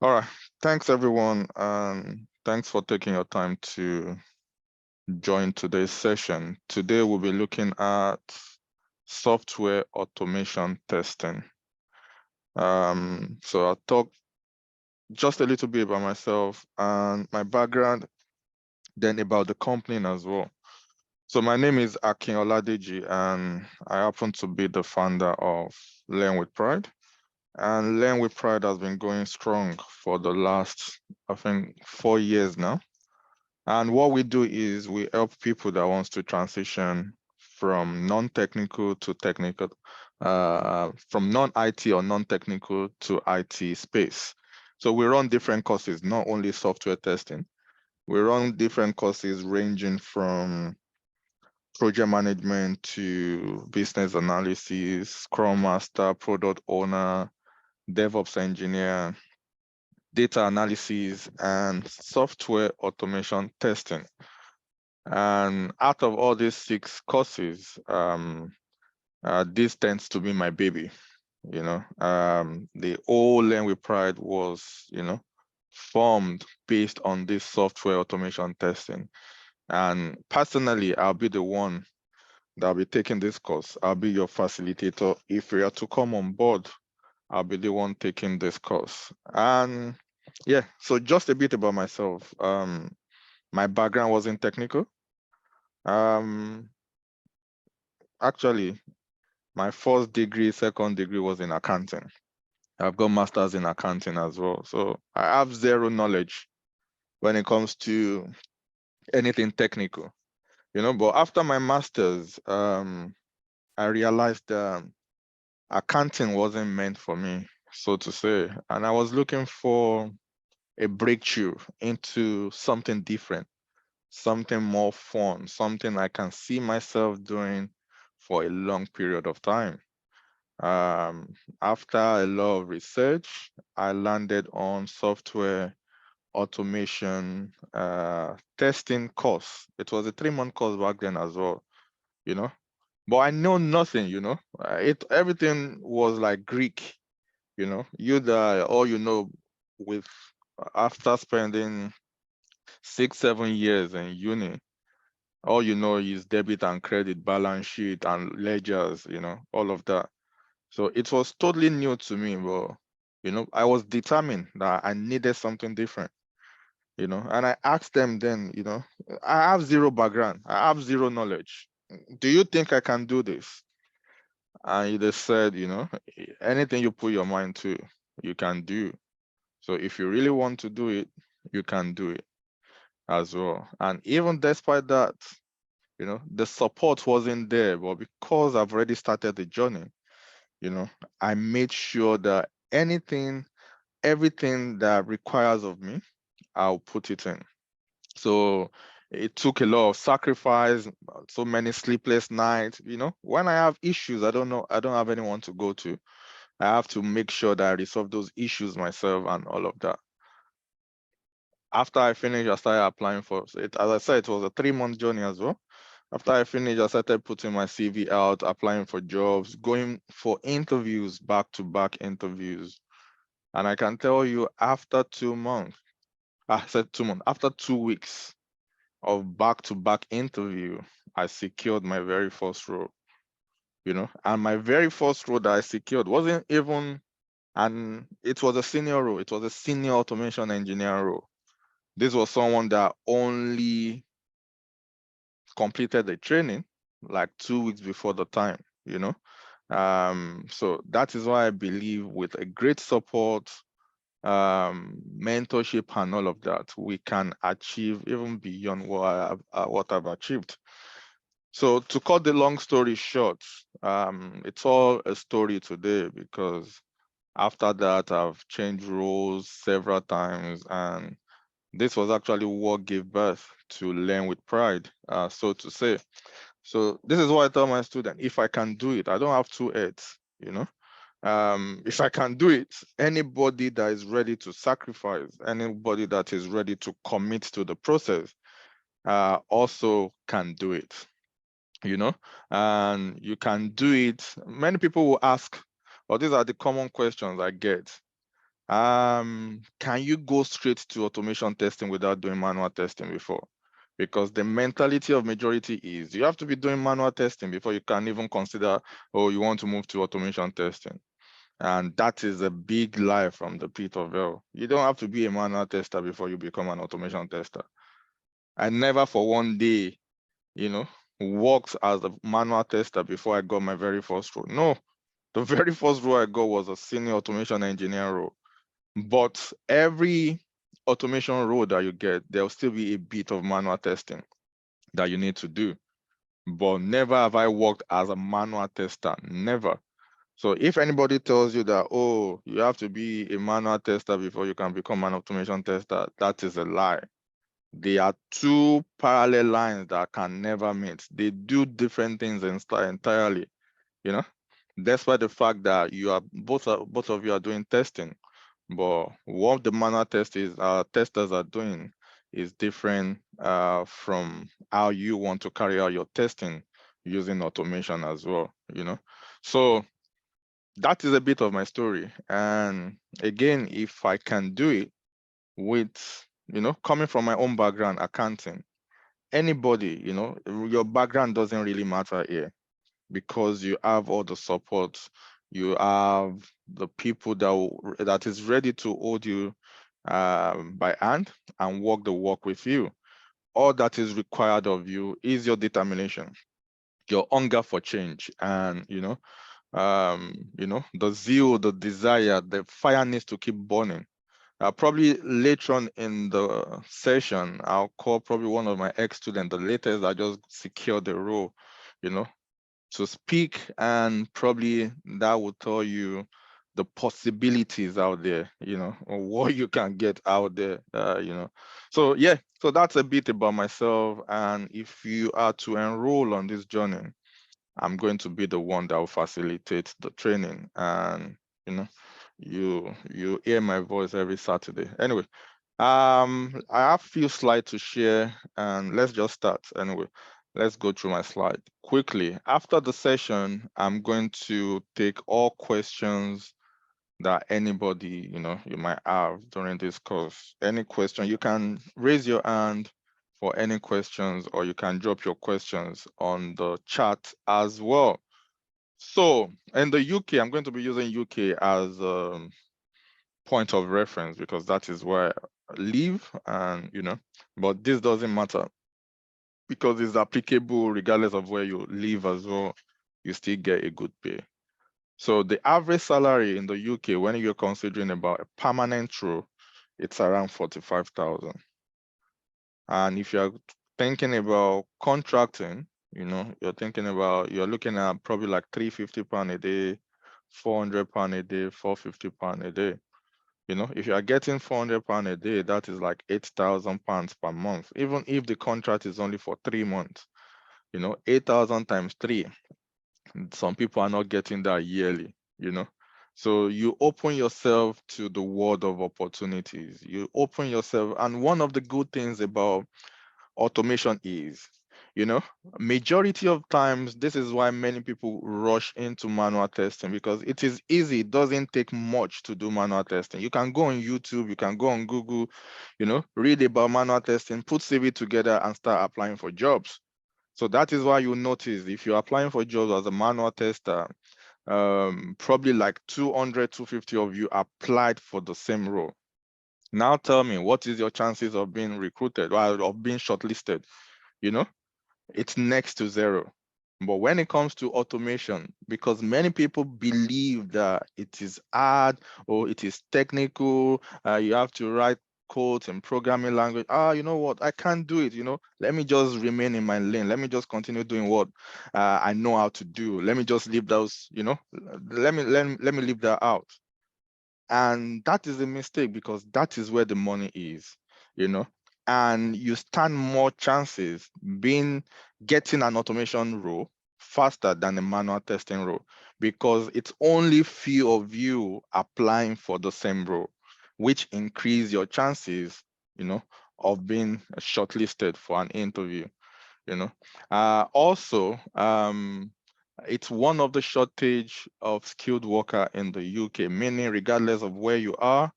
All right. Thanks, everyone. And thanks for taking your time to join today's session. Today, we'll be looking at software automation testing. So I'll talk just a little bit about myself and my background, then about the company as well. So my name is Akin Oladeji, and I happen to be the founder of Learn with Pride. And Learn with Pride has been going strong for the last, I think, 4 years now. And what we do is we help people that wants to transition from non-technical to technical, from non-IT or non-technical to IT space. So we run different courses, not only software testing. We run different courses ranging from project management to business analysis, Scrum Master, product owner, DevOps engineer, data analysis, and software automation testing. And out of all these 6 courses, this tends to be my baby. The whole Learn with Pride was, formed based on this software automation testing. And personally, I'll be the one that'll be taking this course. I'll be your facilitator. If you are to come on board, I'll be the one taking this course. And yeah, so just a bit about myself. My background wasn't technical. Um, Actually, my first degree, second degree was in accounting. I've got masters in accounting as well. So I have zero knowledge when it comes to anything technical, but after my masters, I realized accounting wasn't meant for me, so to say. And I was looking for a breakthrough into something different, something more fun, something I can see myself doing for a long period of time. Um, After a lot of research, I landed on software automation testing course. It was a 3-month course back then as well, you know. But I know nothing, It everything was like Greek, all with after spending 6, 7 years in uni, all you know is debit and credit, balance sheet and ledgers, all of that. So it was totally new to me, but I was determined that I needed something different, and I asked them then, I have zero background, I have zero knowledge. Do you think I can do this? And they said, anything you put your mind to, you can do. So if you really want to do it, you can do it as well. And even despite that, the support wasn't there, but because I've already started the journey, you know, I made sure that everything that requires of me, I'll put it in. So it took a lot of sacrifice, so many sleepless nights. When I have issues, I don't have anyone to go to. I have to make sure that I resolve those issues myself and all of that. After I finished, I started applying for it. As I said, it was a 3-month journey as well. After I finished, I started putting my CV out, applying for jobs, going for interviews, back-to-back interviews. And I can tell you, after 2 months, I said 2 months, after 2 weeks of back-to-back interview, I secured my very first role, and my very first role that I secured wasn't even, and it was a senior role. It was a senior automation engineer role. This was someone that only completed the training like 2 weeks before the time. So that is why I believe with a great support, mentorship and all of that, we can achieve even beyond what I've achieved. So to cut the long story short, it's all a story today because after that I've changed roles several times, and this was actually what gave birth to Learn with Pride, so to say. So this is what I tell my students: if I can do it, I don't have two heads, if I can do it, anybody that is ready to sacrifice, anybody that is ready to commit to the process, also can do it, and you can do it. Many people will ask, or these are the common questions I get. Can you go straight to automation testing without doing manual testing before? Because the mentality of majority is you have to be doing manual testing before you can even consider, oh, you want to move to automation testing. And that is a big lie from the pit of hell. You don't have to be a manual tester before you become an automation tester. I never for one day, worked as a manual tester before I got my very first role. No, the very first role I got was a senior automation engineer role. But every automation role that you get, there'll still be a bit of manual testing that you need to do. But never have I worked as a manual tester, never. So if anybody tells you that, oh, you have to be a manual tester before you can become an automation tester, that is a lie. They are two parallel lines that can never meet. They do different things entirely, despite the fact that you are both of you are doing testing. But what the manual testers are doing is different from how you want to carry out your testing using automation as well, So that is a bit of my story. And again, if I can do it with, coming from my own background, accounting, anybody, your background doesn't really matter here because you have all the support, you have the people that is ready to hold you by hand and walk the walk with you. All that is required of you is your determination, your hunger for change, and the zeal, the desire, the fire needs to keep burning. Probably later on in the session, I'll call probably one of my ex-students, the latest that just secured the role, to speak, and probably that will tell you the possibilities out there, or what you can get out there, So yeah, so that's a bit about myself. And if you are to enroll on this journey, I'm going to be the one that will facilitate the training, and you hear my voice every Saturday. Anyway, I have a few slides to share, and let's just start. Anyway, let's go through my slide quickly. After the session, I'm going to take all questions that anybody, you might have during this course. Any question, you can raise your hand for any questions, or you can drop your questions on the chat as well. So in the UK, I'm going to be using UK as a point of reference because that is where I live, and but this doesn't matter because it's applicable regardless of where you live as well. You still get a good pay. So the average salary in the UK, when you're considering about a permanent role, it's around 45,000. And if you're thinking about contracting, you're looking at probably like £350 a day, £400 a day, £450 a day. If you are getting £400 a day, that is like £8,000 per month. Even if the contract is only for 3 months, 8,000 times 3. Some people are not getting that yearly, So you open yourself to the world of opportunities. You open yourself, and one of the good things about automation is, majority of times, this is why many people rush into manual testing, because it is easy. It doesn't take much to do manual testing. You can go on YouTube, you can go on Google, read about manual testing, put CV together and start applying for jobs. So that is why you notice if you're applying for jobs as a manual tester, probably like 200, 250 of you applied for the same role. Now tell me, what is your chances of being recruited or of being shortlisted? It's next to zero. But when it comes to automation, because many people believe that it is hard or it is technical, you have to write codes and programming language. You know what? I can't do it. Let me just remain in my lane. Let me just continue doing what I know how to do. Let me just leave those. Let me leave that out. And that is a mistake, because that is where the money is, and you stand more chances getting an automation role faster than a manual testing role, because it's only few of you applying for the same role, which increase your chances, of being shortlisted for an interview. Also, it's one of the shortage of skilled worker in the UK, meaning regardless of where you are,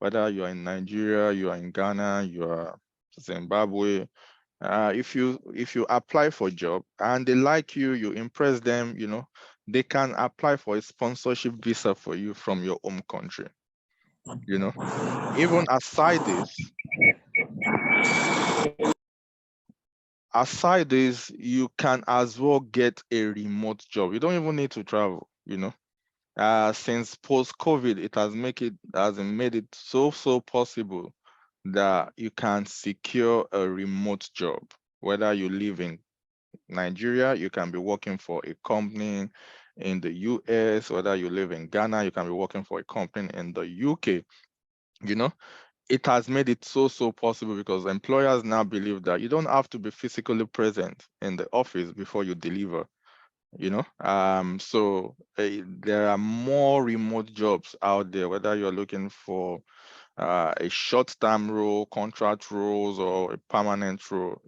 whether you are in Nigeria, you are in Ghana, you are Zimbabwe. If you apply for a job and they like you, you impress them, they can apply for a sponsorship visa for you from your home country. Even aside this, you can as well get a remote job. You don't even need to travel. Since post-COVID, it has made it so possible that you can secure a remote job. Whether you live in Nigeria, you can be working for a company in the US. Whether you live in Ghana, you can be working for a company in the UK. It has made it so possible because employers now believe that you don't have to be physically present in the office before you deliver. So there are more remote jobs out there, whether you're looking for a short-term role, contract roles, or a permanent role.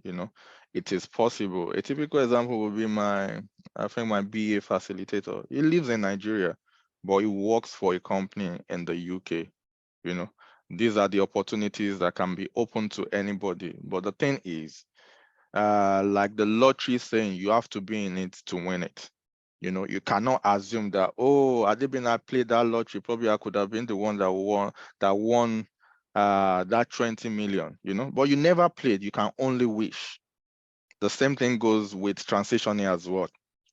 It is possible. A typical example would be my BA facilitator. He lives in Nigeria, but he works for a company in the UK. These are the opportunities that can be open to anybody. But the thing is, like the lottery saying, you have to be in it to win it. You cannot assume that, oh, had it been I played that lottery, probably I could have been the one that won that 20 million, but you never played. You can only wish. The same thing goes with transitioning as well.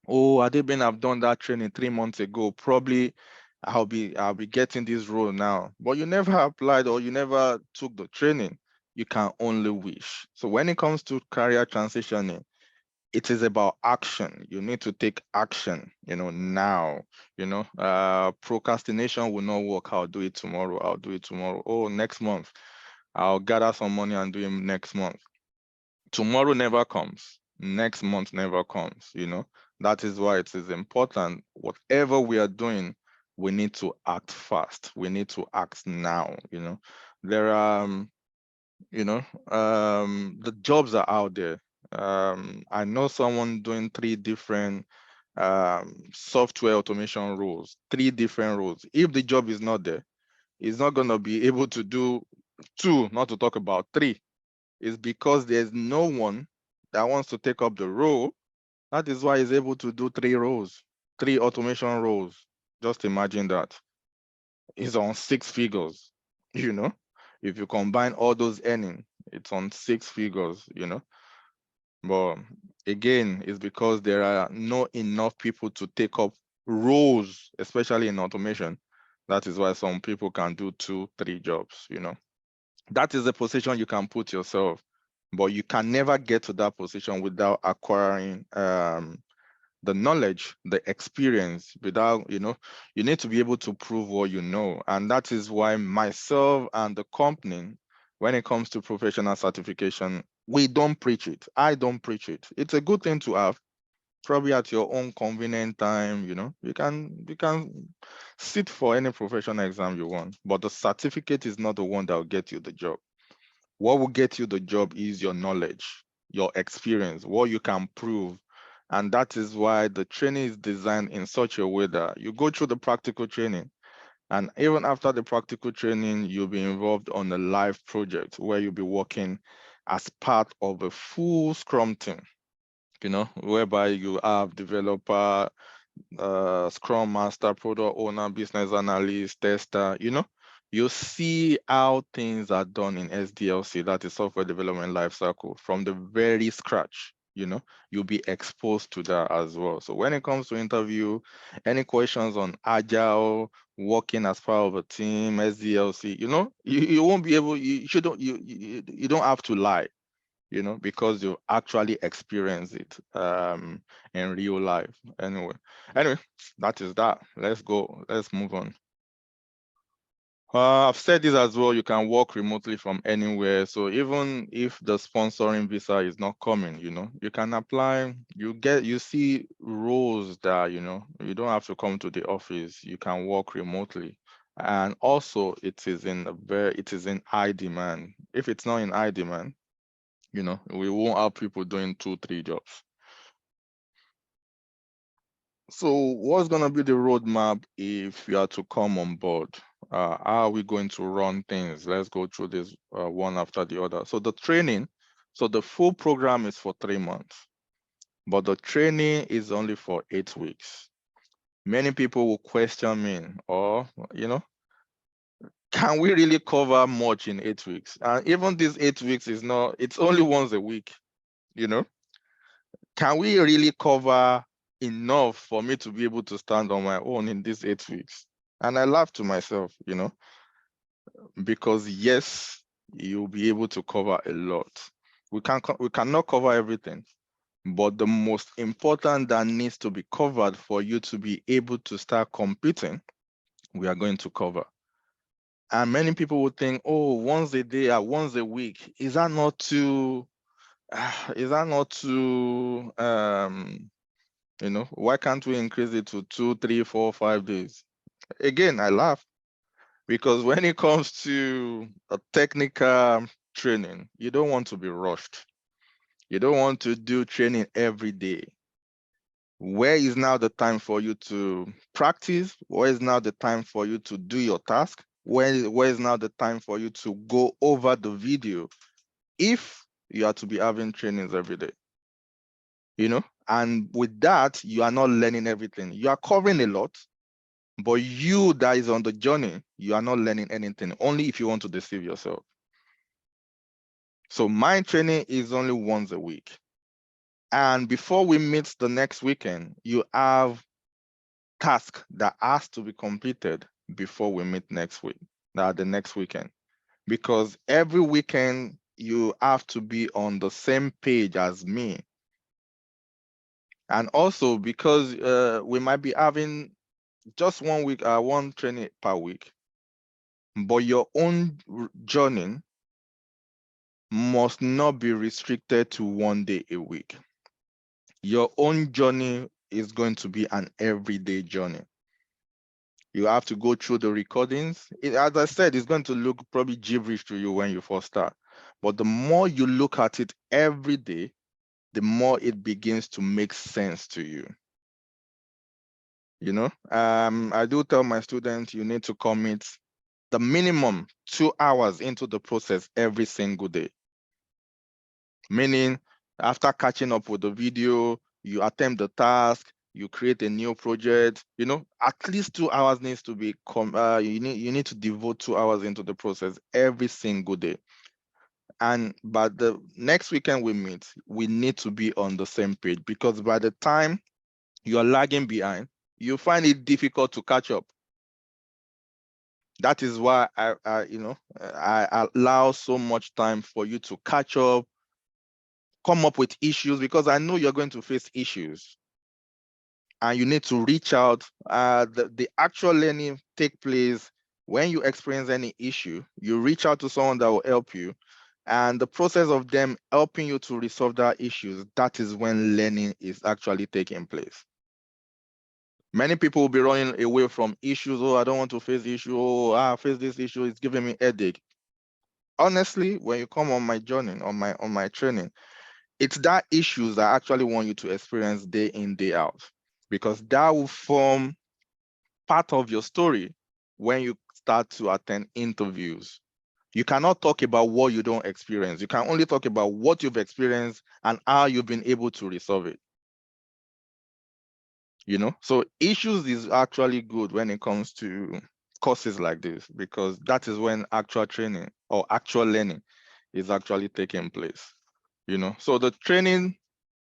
Oh, had it been I've done that training 3 months ago, probably I'll be getting this role now. But you never applied or you never took the training. You can only wish. So when it comes to career transitioning, it is about action. You need to take action, now. Procrastination will not work. I'll do it tomorrow. I'll do it tomorrow. Oh, next month. I'll gather some money and do it next month. Tomorrow never comes. Next month never comes. That is why it is important. Whatever we are doing, we need to act fast. We need to act now. There are, the jobs are out there. I know someone doing 3 different software automation roles, 3 different roles. If the job is not there, he's not going to be able to do 2, not to talk about 3. It's because there's no one that wants to take up the role. That is why he's able to do 3 roles, 3 automation roles. Just imagine that. He's on 6 figures, If you combine all those earnings, it's on 6 figures, But again, it's because there are not enough people to take up roles, especially in automation. That is why some people can do 2, 3 jobs, That is the position you can put yourself, but you can never get to that position without acquiring the knowledge, the experience. Without, you need to be able to prove what you know. And that is why myself and the company, when it comes to professional certification, we don't preach it. I don't preach it. It's a good thing to have, probably at your own convenient time. You can sit for any professional exam you want, but the certificate is not the one that will get you the job. What will get you the job is your knowledge, your experience, what you can prove. And that is why the training is designed in such a way that you go through the practical training. And even after the practical training, you'll be involved on a live project where you'll be working as part of a full Scrum team, whereby you have developer, Scrum Master, product owner, business analyst, tester, you see how things are done in SDLC, that is software development lifecycle, from the very scratch. You'll be exposed to that as well. So when it comes to interview, any questions on agile, working as part of a team, SDLC, you won't be able, you shouldn't, you don't have to lie, because you actually experience it in real life. Anyway, that is that. Let's go. Let's move on. I've said this as well. You can work remotely from anywhere. So even if the sponsoring visa is not coming, you can apply. You see roles that you don't have to come to the office. You can work remotely, and also it is in high demand. If it's not in high demand, we won't have people doing 2, 3 jobs. So what's going to be the roadmap if you are to come on board? How are we going to run things? Let's go through this one after the other. So the training, so the full program is for 3 months, but the training is only for 8 weeks. Many people will question me, or, can we really cover much in 8 weeks? And even these 8 weeks is not, it's only once a week, Can we really cover enough for me to be able to stand on my own in these 8 weeks? And I laugh to myself, because yes, you'll be able to cover a lot. We cannot cover everything, but the most important that needs to be covered for you to be able to start competing, we are going to cover. And many people would think, oh, once a day or once a week, is that not too, why can't we increase it to 2, 3, 4, 5 days? Again, I laugh, because when it comes to a technical training, you don't want to be rushed. You don't want to do training every day. Where is now the time for you to practice? Where is now the time for you to do your task? Where is now the time for you to go over the video if you are to be having trainings every day? And with that, you are not learning everything. You are covering a lot, but you that is on the journey, you are not learning anything, only if you want to deceive yourself. So my training is only once a week. And before we meet the next weekend, you have task that has to be completed before we meet next week, the next weekend. Because every weekend you have to be on the same page as me. And also because we might be having just 1 week, one training per week, but your own journey must not be restricted to 1 day a week. Your own journey is going to be an everyday journey. You have to go through the recordings. As I said, it's going to look probably gibberish to you when you first start. But the more you look at it every day, the more it begins to make sense to you. I do tell my students, you need to commit the minimum 2 hours into the process every single day. Meaning, after catching up with the video, you attempt the task, you create a new project, at least 2 hours needs to be, you need to devote 2 hours into the process every single day. And by the next weekend we meet, we need to be on the same page, because by the time you're lagging behind, you find it difficult to catch up. That is why I allow so much time for you to catch up, come up with issues, because I know you're going to face issues and you need to reach out. The actual learning take place when you experience any issue. You reach out to someone that will help you, and the process of them helping you to resolve that issues, that is when learning is actually taking place. Many people will be running away from issues. Oh, I don't want to face issue. Oh, I face this issue, it's giving me headache. Honestly, when you come on my journey, on my training, it's that issues that I actually want you to experience day in, day out, because that will form part of your story when you start to attend interviews. You cannot talk about what you don't experience. You can only talk about what you've experienced and how you've been able to resolve it. So issues is actually good when it comes to courses like this, because that is when actual training or actual learning is actually taking place. So the training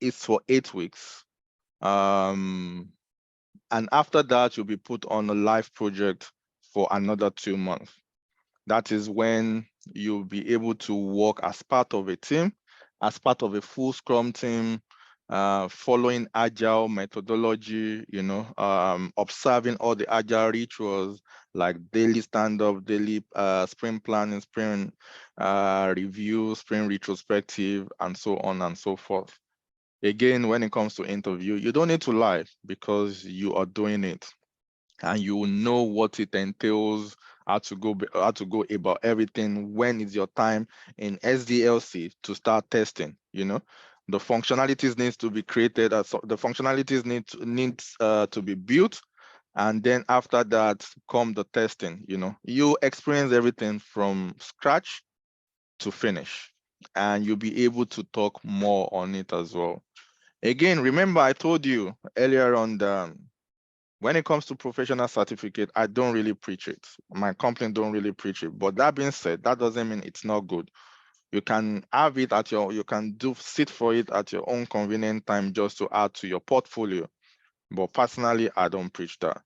is for 8 weeks. And after that, you'll be put on a live project for another 2 months. That is when you'll be able to work as part of a team, as part of a full Scrum team, following agile methodology, observing all the agile rituals like daily stand-up, daily sprint planning, sprint review, sprint retrospective, and so on and so forth. Again, when it comes to interview, you don't need to lie, because you are doing it and you will know what it entails, how to go about everything. When is your time in SDLC to start testing? The functionalities needs to be created, the functionalities needs to be built. And then after that come the testing. You experience everything from scratch to finish, and you'll be able to talk more on it as well. Again, remember I told you earlier on that when it comes to professional certificate, I don't really preach it. My company don't really preach it. But that being said, that doesn't mean it's not good. You can have it you can sit for it at your own convenient time just to add to your portfolio. But personally, I don't preach that.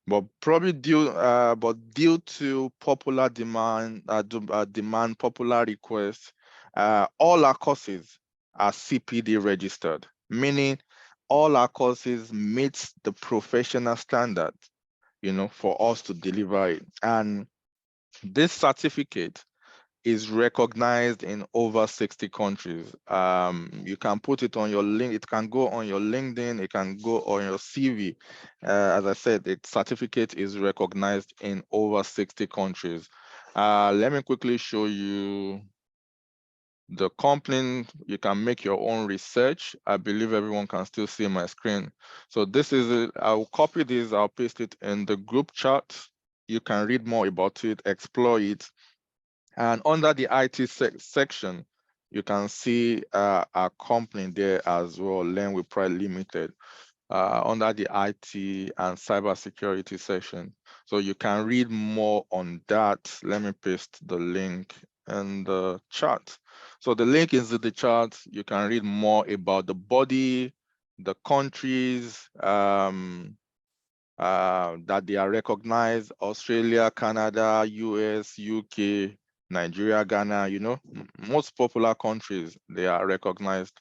But probably due to popular demand, popular requests, all our courses are CPD registered, meaning all our courses meet the professional standard, for us to deliver it. And this certificate is recognized in over 60 countries. You can put it on your link. It can go on your LinkedIn. It can go on your CV. As I said, the certificate is recognized in over 60 countries. Let me quickly show you the company. You can make your own research. I believe everyone can still see my screen. So this is it. I'll copy this. I'll paste it in the group chat. You can read more about it, explore it. And under the IT section, you can see our company there as well, Learn with Pride Limited, under the IT and cybersecurity section. So you can read more on that. Let me paste the link in the chat. So the link is in the chat. You can read more about the body, the countries, that they are recognized: Australia, Canada, US, UK, Nigeria, Ghana, most popular countries, they are recognized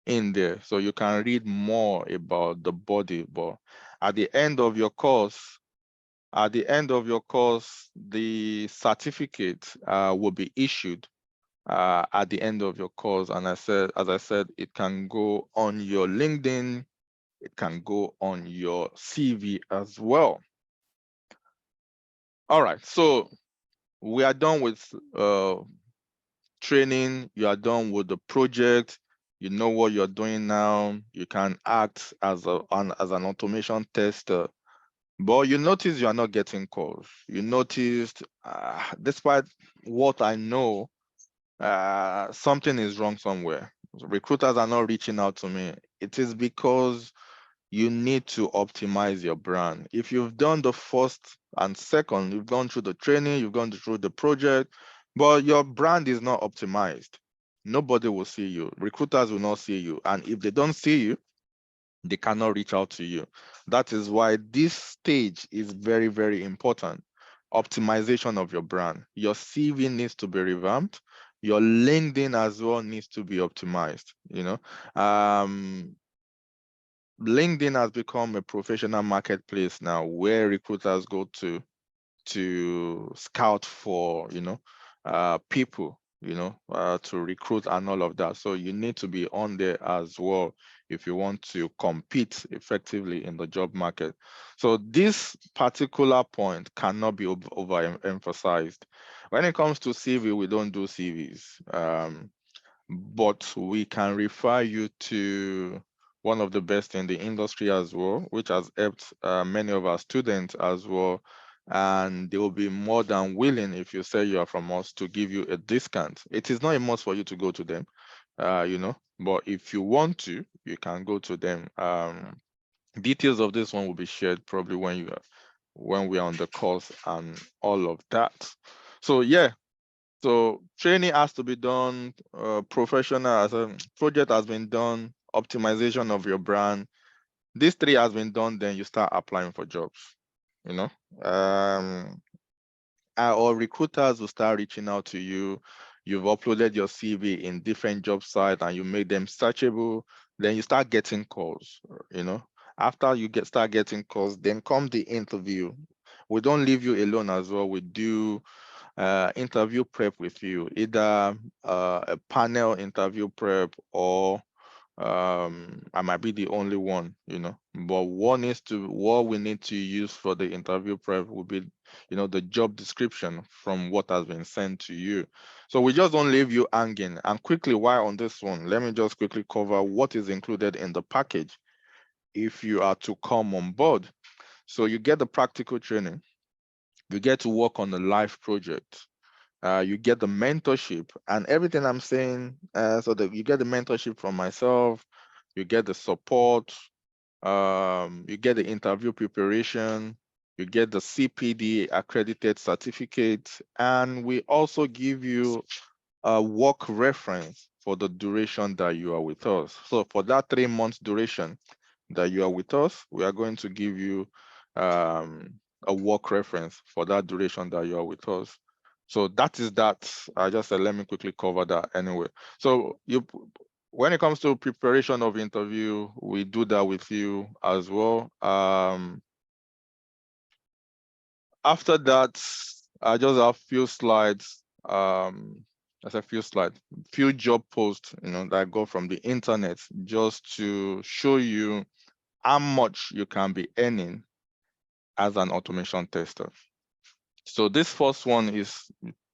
in there. So you can read more about the body. But at the end of your course, the certificate will be issued at the end of your course. And as I said, it can go on your LinkedIn, it can go on your CV as well. All right, so we are done with training. You are done with the project. You know what you're doing now. You can act as an automation tester. But you notice you are not getting calls. You noticed, despite what I know, something is wrong somewhere. Recruiters are not reaching out to me. It is because you need to optimize your brand. If you've done the first and second, you've gone through the training, you've gone through the project, but your brand is not optimized, nobody will see you. Recruiters will not see you. And if they don't see you, they cannot reach out to you. That is why this stage is very, very important. Optimization of your brand. Your CV needs to be revamped. Your LinkedIn as well needs to be optimized. LinkedIn has become a professional marketplace now where recruiters go to scout for, people, to recruit and all of that. So you need to be on there as well if you want to compete effectively in the job market. So this particular point cannot be overemphasized. When it comes to CV, we don't do CVs, but we can refer you to one of the best in the industry as well, which has helped many of our students as well. And they will be more than willing, if you say you are from us, to give you a discount. It is not a must for you to go to them, but if you want to, you can go to them. Details of this one will be shared probably when we are on the course and all of that. So yeah, so training has to be done, professional as a project has been done, optimization of your brand. These three has been done, then you start applying for jobs, or recruiters will start reaching out to you. You've uploaded your CV in different job sites and you make them searchable, then you start getting calls, After you start getting calls, then come the interview. We don't leave you alone as well. We do interview prep with you, either a panel interview prep or I might be the only one, but what we need to use for the interview prep will be, the job description from what has been sent to you. So we just don't leave you hanging. And quickly, while on this one, let me just quickly cover what is included in the package if you are to come on board. So you get the practical training, you get to work on the live project, you get the mentorship and everything I'm saying. So that you get the mentorship from myself, you get the support, you get the interview preparation, you get the CPD accredited certificate, and we also give you a work reference for the duration that you are with us. So for that 3 months duration that you are with us, we are going to give you a work reference for that duration that you are with us. So that is that. I just said, let me quickly cover that anyway. So when it comes to preparation of interview, we do that with you as well. After that, I just have few slides. That's a few slides, few job posts, that I got from the internet just to show you how much you can be earning as an automation tester. So this first one is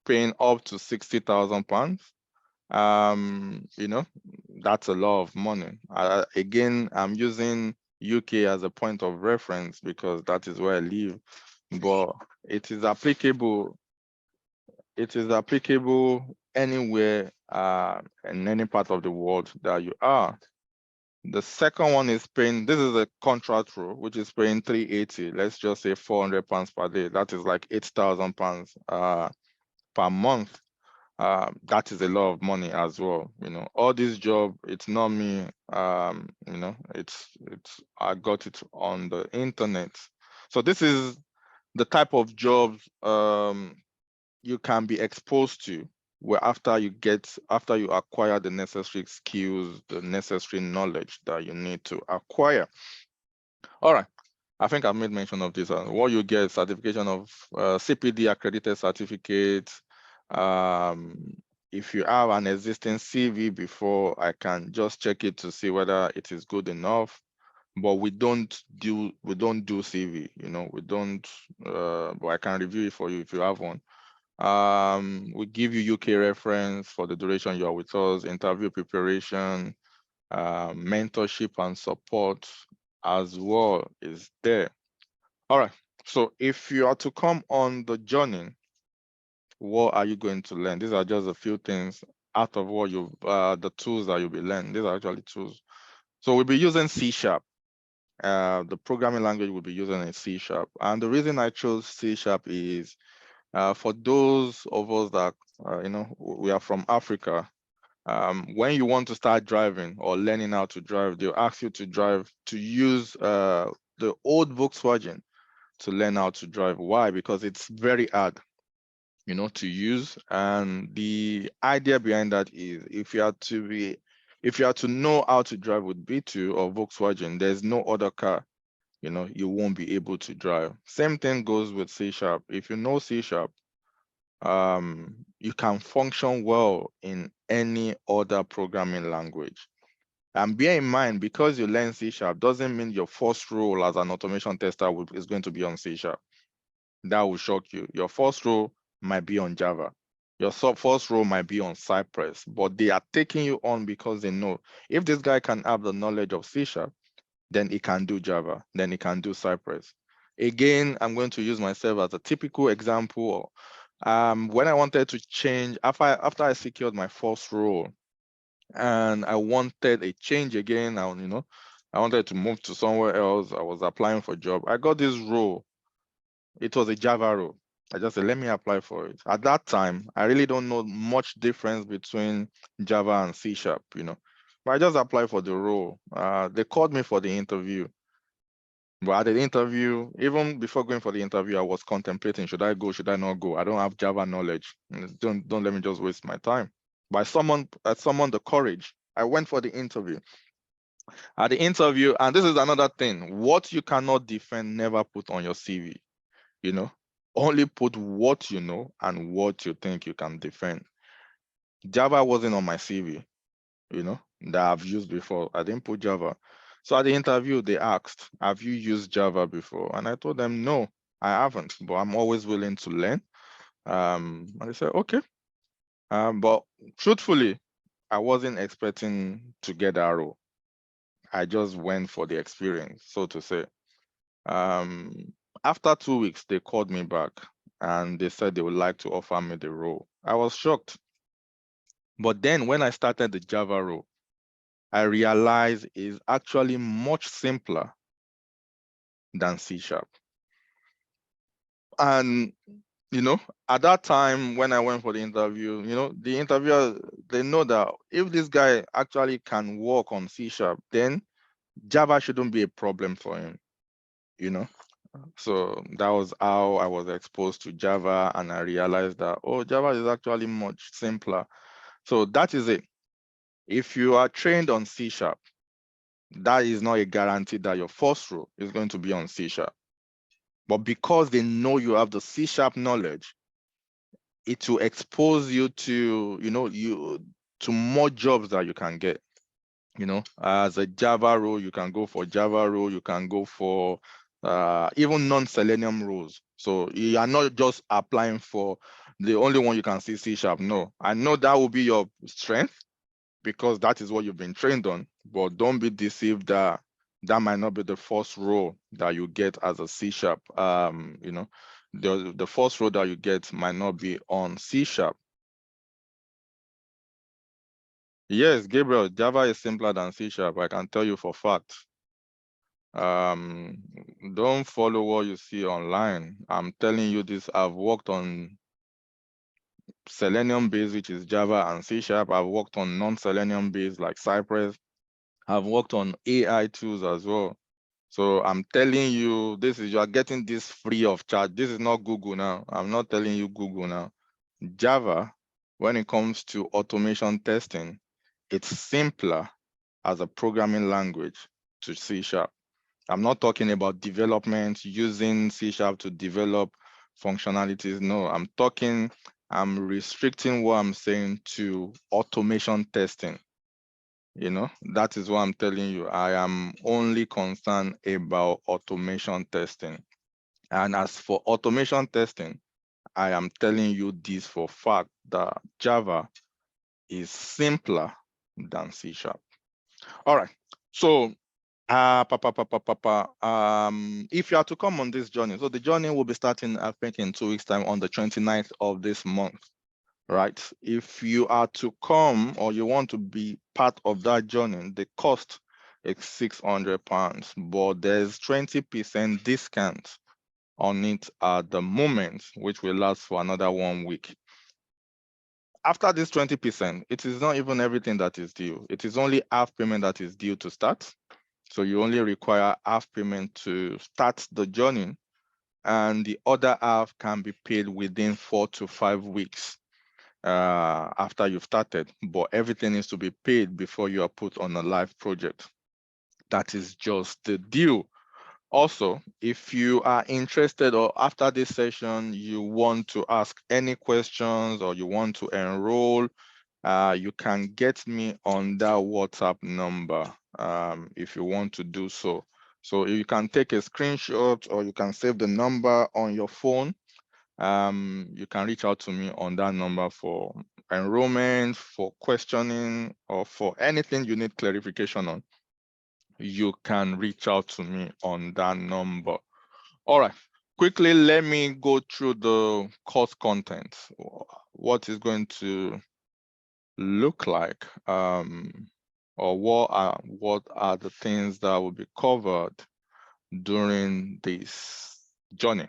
paying up to £60,000. That's a lot of money. Again, I'm using UK as a point of reference because that is where I live, but it is applicable. It is applicable anywhere in any part of the world that you are. The second one is paying, this is a contract role, which is paying 380. Let's just say £400 per day. That is like £8,000 per month. That is a lot of money as well. All this job, it's not me. It's I got it on the internet. So this is the type of job you can be exposed to, where after you acquire the necessary skills, the necessary knowledge that you need to acquire. All right. I think I've made mention of this. What you get, certification of CPD accredited certificate. If you have an existing CV before, I can just check it to see whether it is good enough. But we don't do CV. We don't. But I can review it for you if you have one. We give you UK reference for the duration you are with us, interview preparation, mentorship and support as well is there. All right. So if you are to come on the journey, what are you going to learn? These are just a few things out of what the tools that you'll be learning. These are actually tools. So we'll be using C#. The programming language we'll be using is C#. And the reason I chose C# is for those of us that, we are from Africa, when you want to start driving or learning how to drive, they'll ask you to use the old Volkswagen to learn how to drive. Why? Because it's very hard, to use. And the idea behind that is if you are to know how to drive with B2 or Volkswagen, there's no other car, you won't be able to drive. Same thing goes with C#. If you know C#, you can function well in any other programming language. And bear in mind, because you learn C# doesn't mean your first role as an automation tester is going to be on C#. That will shock you. Your first role might be on Java. Your first role might be on Cypress, but they are taking you on because they know if this guy can have the knowledge of C#, then he can do Java, then he can do Cypress. Again, I'm going to use myself as a typical example. When I wanted to change, after I secured my first role, and I wanted a change again, I wanted to move to somewhere else. I was applying for a job. I got this role. It was a Java role. I just said, let me apply for it. At that time, I really don't know much difference between Java and C#, But I just applied for the role. They called me for the interview. But at the interview, even before going for the interview, I was contemplating, should I go, should I not go? I don't have Java knowledge. Don't let me just waste my time. But I summoned the courage. I went for the interview. At the interview, and this is another thing, what you cannot defend, never put on your CV. Only put what you know and what you think you can defend. Java wasn't on my CV, that I've used before. I didn't put Java. So at the interview, they asked, have you used Java before? And I told them, no, I haven't, but I'm always willing to learn. And they said, okay. But truthfully, I wasn't expecting to get that role. I just went for the experience, so to say. After 2 weeks, they called me back and they said they would like to offer me the role. I was shocked. But then when I started the Java role, I realized it's actually much simpler than C#. And, at that time when I went for the interview, the interviewer, they know that if this guy actually can work on C#, then Java shouldn't be a problem for him, So that was how I was exposed to Java, and I realized that, Java is actually much simpler. So that is it. If you are trained on C#, that is not a guarantee that your first role is going to be on C#. But because they know you have the C# knowledge, it will expose you to, to more jobs that you can get. As a Java role, you can go for Java role, you can go for even non-Selenium roles. So you are not just applying for the only one you can see C#. No, I know that will be your strength because that is what you've been trained on, but don't be deceived that that might not be the first role that you get as a C#. The first role that you get might not be on C#. Yes, Gabriel, Java is simpler than C#. I can tell you for fact. Don't follow what you see online. I'm telling you this. I've worked on Selenium base, which is Java and C#. I've worked on non-Selenium base like Cypress. I've worked on AI tools as well. So I'm telling you, you are getting this free of charge. This is not Google now. I'm not telling you Google now. Java, when it comes to automation testing, it's simpler as a programming language to C#. I'm not talking about development using C# to develop functionalities. No, I'm restricting what I'm saying to automation testing. That is what I'm telling you. I am only concerned about automation testing. And as for automation testing, I am telling you this for fact that Java is simpler than C#. All right. So if you are to come on this journey, so the journey will be starting, I think, in 2 weeks' time on the 29th of this month, right? If you are to come or you want to be part of that journey, the cost is £600, but there's 20% discount on it at the moment, which will last for another 1 week. After this 20%, it is not even everything that is due. It is only half payment that is due to start. So you only require half payment to start the journey, and the other half can be paid within 4 to 5 weeks after you've started. But everything needs to be paid before you are put on a live project. That is just the deal. Also, if you are interested or after this session, you want to ask any questions or you want to enroll, you can get me on that WhatsApp number if you want to do so. So you can take a screenshot or you can save the number on your phone. You can reach out to me on that number for enrollment, for questioning, or for anything you need clarification on. You can reach out to me on that number. All right. Quickly, let me go through the course content. What is going to look like, or what are the things that will be covered during this journey.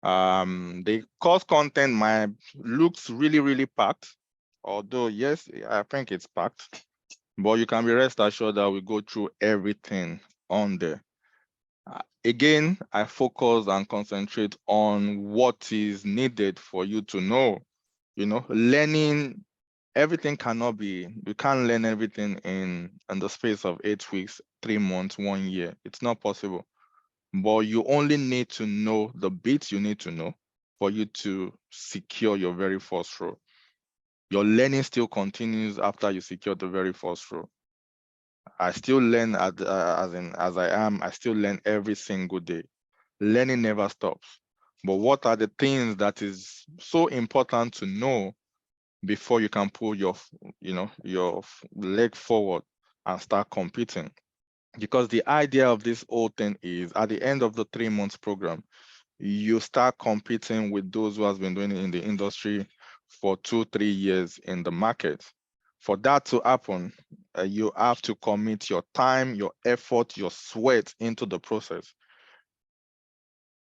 The course content looks really packed, although yes, I think it's packed, but you can be rest assured that we go through everything on there. Again, I focus and concentrate on what is needed for you to know. Learning everything cannot be, you can't learn everything in the space of 8 weeks, 3 months, 1 year. It's not possible. But you only need to know the bits you need to know for you to secure your very first role. Your learning still continues after you secure the very first role. I still learn as I am. I still learn every single day. Learning never stops. But what are the things that is so important to know before you can pull your leg forward and start competing? Because the idea of this whole thing is at the end of the 3 months program, you start competing with those who has been doing it in the industry for 2-3 years in the market. For that to happen, you have to commit your time, your effort, your sweat into the process.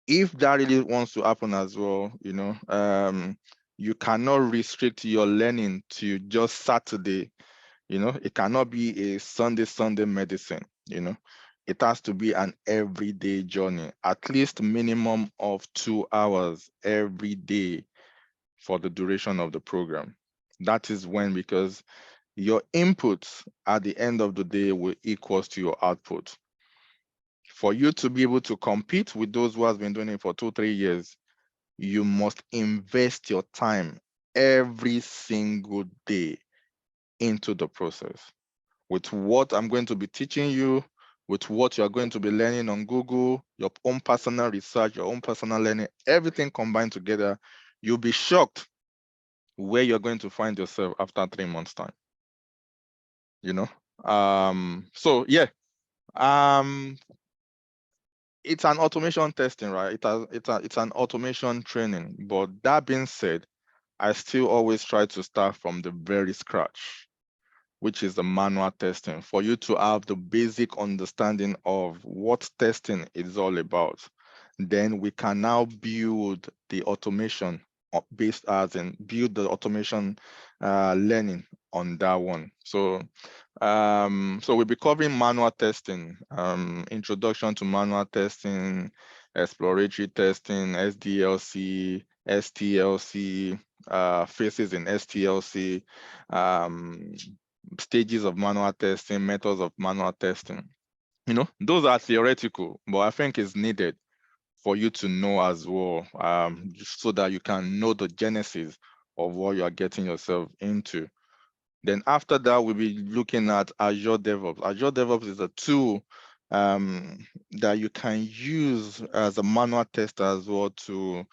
If that really wants to happen as well, you cannot restrict your learning to just Saturday. It cannot be a Sunday medicine. It has to be an everyday journey, at least minimum of 2 hours every day for the duration of the program. That is when, because your inputs at the end of the day will equals to your output. For you to be able to compete with those who has been doing it for 2-3 years, you must invest your time every single day into the process. With what I'm going to be teaching you, with what you're going to be learning on Google, your own personal research, your own personal learning, everything combined together, you'll be shocked where you're going to find yourself after 3 months' time. So yeah, it's an automation testing, right? It's an automation training. But that being said, I still always try to start from the very scratch, which is the manual testing, for you to have the basic understanding of what testing is all about. Then we can now build the automation based as in build the automation learning on that one. So we'll be covering manual testing, introduction to manual testing, exploratory testing, SDLC, STLC, phases in STLC, stages of manual testing, methods of manual testing. Those are theoretical, but I think it's needed for you to know as well, so that you can know the genesis of what you are getting yourself into. Then after that, we'll be looking at Azure DevOps. Azure DevOps is a tool that you can use as a manual tester as well to